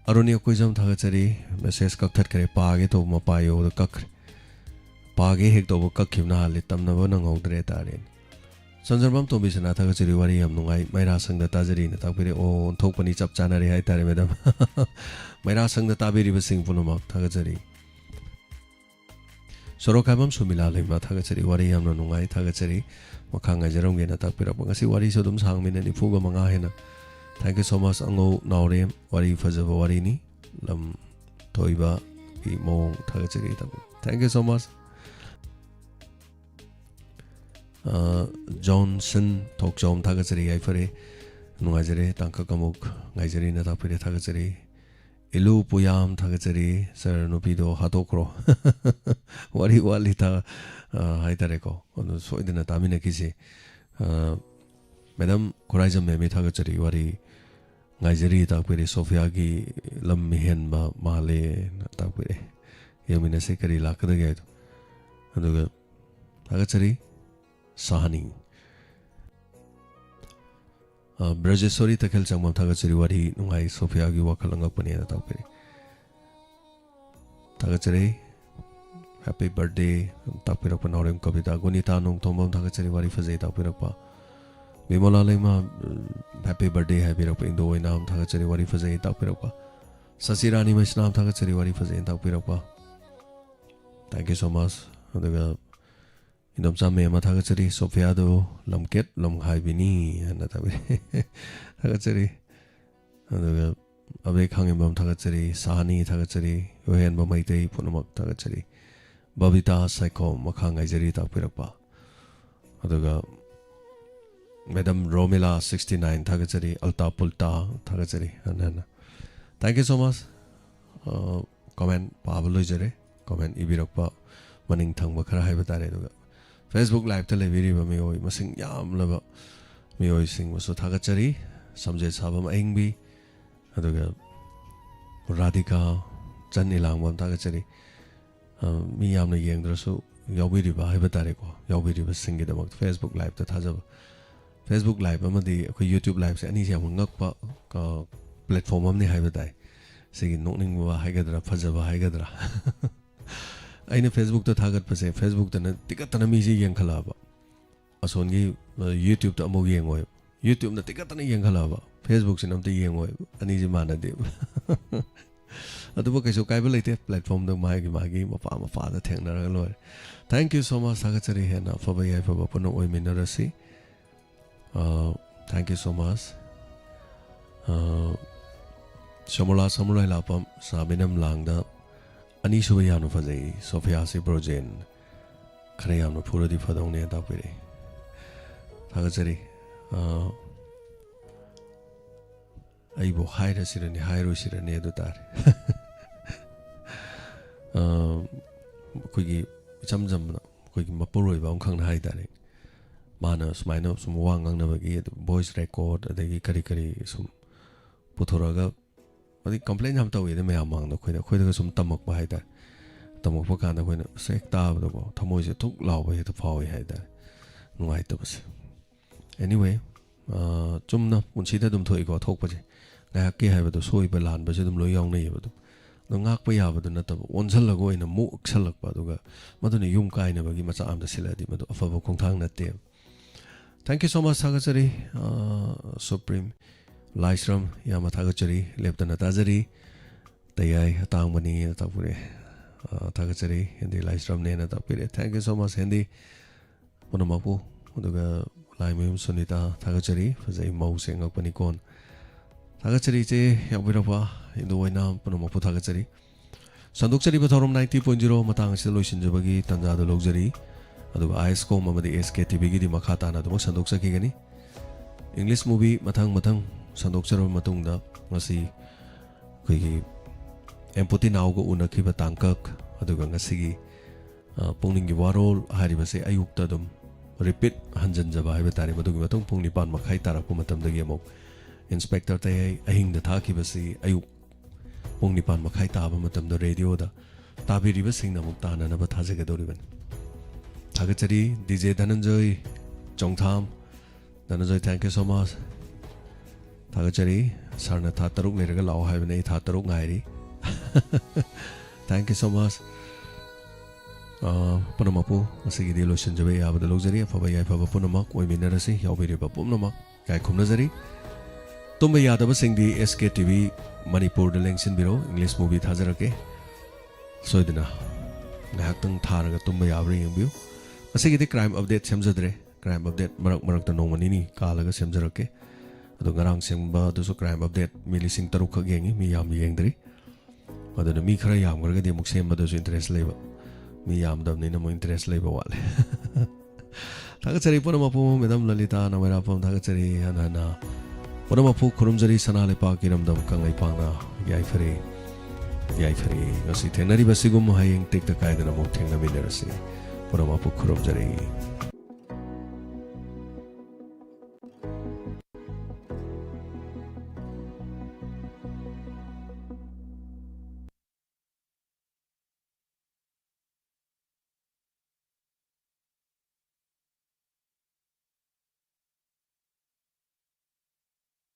Aronia Quizam Tagachari, Mrs. Kakare Page to Mapayo, the Kak Page Hector Kakimna, Litam Navanang Odretarin. Sanjarbam to Bisana Tagachari Wariam Nungai, Myra sang the Tazari, the Tapire, oh, Topani Chap Chanari, I tell madam. Myra sang the Tabiri was sing Punama, Tagachari. Sorokabam Sumila Lima Tagachari Wariam Nungai, Tagachari, Makanga Jerongena Tapira, Pangasi Wari Sodum Sangmin and Ifuga Mangahena. Thank you so much, Ango Naurem, Wari Fazava Warini, Lam Toiba, Mo Tagachari. Thank you so much. Johnson Tok Jom Tagachari, I Fare, Nuazere, Tanka Kamuk, Nigeri Natapire Tagachari, Ilu Puyam Tagachari, Sir Nupido Hatokro, Wari Walita Haitareko, on the Soidina Taminakisi, Madam Corazam Memi Tagachari, Wari. Nigeri Tapire Sofiagi Lam Mihenba Male Tapire Yamina Sekari Lakadagate and Tagachari Sahani Brajesori Takel Samam Tagachari Wari Nungai Sofiagi Wakalanga Pani Tapire Tagachari Happy birthday Tapirapan Orem Kabita Gunita Nung Tomam Tagachari Wari Faze Tapirapa Bimola Lima happy birthday, happy up in the way now. Tagachari Wari Faze Tapirapa Sasirani Mishnam Tagachari Wari Faze Tapirapa. Thank you so much. In the Same Matagachari, Sofiado, Lamket, Lam Haibini, and Tagachari. And the Abek Hangibam Tagachari, Sahani Tagachari, Yohan Bamaite, Punamak Tagachari, Babita Saiko, Makanga Jeri Tapirapa. Madam Romila 69 Tagachari Alta Pulta Tagachari and thank you so much. Comment Pablo Jere, comment Ibirapa Maning Tang Bakara Habatare. Facebook Live Television Mio Masing Yam Lava Mio sing was Tagachari, Samjet Sabam Engbi, Aduga Radika, Janilang One Tagachari, Miyam the Yang Drasu, Yawiriba Habatareko, Yawiriba singing about Facebook Live that has a Facebook Live amadi YouTube Live ani siya ngakpa ka platform amni haibadai sige nokning wa haigadra phajaba haigadra aina Facebook to thagat pase Facebook ta tikatana mi si yengkhalaba asongi YouTube ta amog yengoy YouTube na tikatana yengkhalaba Facebook sinam ta yengoy ani ji manade aduba kaiso kaiba leite platform da magi mapa da thengna loi. Thank you so much Tagachari hena fabai fa puno oi minarasi. Thank you so much. Samula Samurai Lapam Sabinam Langda Anishuayano Faze, Sophia Si Brojen, Krayano Puradi Fadone Tapire. Tagachari Aibo Haida Sirani, Hairu Sirani Dutar. Quiggy Chamjam, Quiggy Mapuru, Bankang Haidari. Mana Smino, some Wangang Navagi, voice record, the Kari some Putoraga. But the complaint I'm talking with me among the Quid, some Tamok by that. Tamokana, when Sekta, Tamoja took law way to power head that. No items. Anyway, Jumna, when she did them to go talk with it. I have the soy belan, but them loyang neighbor. The Nakpaya, the Nata, one ago in a mook salak baduga, Madonna Yumka never give much arm the Siladi, but of a Kontang that day. Thank you so much, Tagachari, Supreme, Lystrom, Yamatagachari, Lieutenant Azari, Tayai, Tangmani, Tapure, Tagachari, and the Lystrom Nana Tapire. Thank you so much, Hendy, Monamapu, Uduga, Lime Sunita, Tagachari, for the mousing of Panicon. Tagachari, Yabirapa, in the way now, Panamapu Tagachari. Sanduksari Patorum 90.0, Matang Solution Jabagi, Tanda the Luxury. Aduga ISCO mamadi SKTV di makata na dumag sandok sa kigani English movie matang sandok sa matungda ngasi kuigi empoti naw ko una kiba tangkak aduga ngasi pungning gi warol hari base ayukta dum repeat hanjan jaba hai batari madu gi matung pung nipan makhai tarak pu matam dagi amok inspector tay ahing da tha ki basi ayuk pung nipan makhai ta ba matam do radio da tabiri ba sing na muk ta na na ba thaje ga dori ban thagachari DJ Dhananjoy Chongtham Dhananjoy thank you so much thagachari sarna tha taruk le raga lao hai ba nei tha taruk ngai ri thank you so much Punamapu masigi di lotion jabe ya bada logzari afaba ya afaba punamak oi minarasi yaw biri ba punamak kai khumnazari tumba yadaba singdi SK TV Manipur da lengsin biro English movie thajarake soidina ngahaktang tharaga tumba yabri yengbiu masigi di crime update semjadre crime update marak ta nongmani ni kalaga semjarake adu ngarang semba du so crime update milising taruk khak yengi mi yam yengdri aduna mi khara yam garga di muk semba du interest leba mi yam dam ni na mo interest leba wale thagachari punamapu medam Lalita na mera pam thagachari anana punamapu khurumjari sanale pa kiram dam kangai pa na yai fari ngasi thenari basigum hayeng tek ta kai dana mo thengna minerasi punamapu khurumjari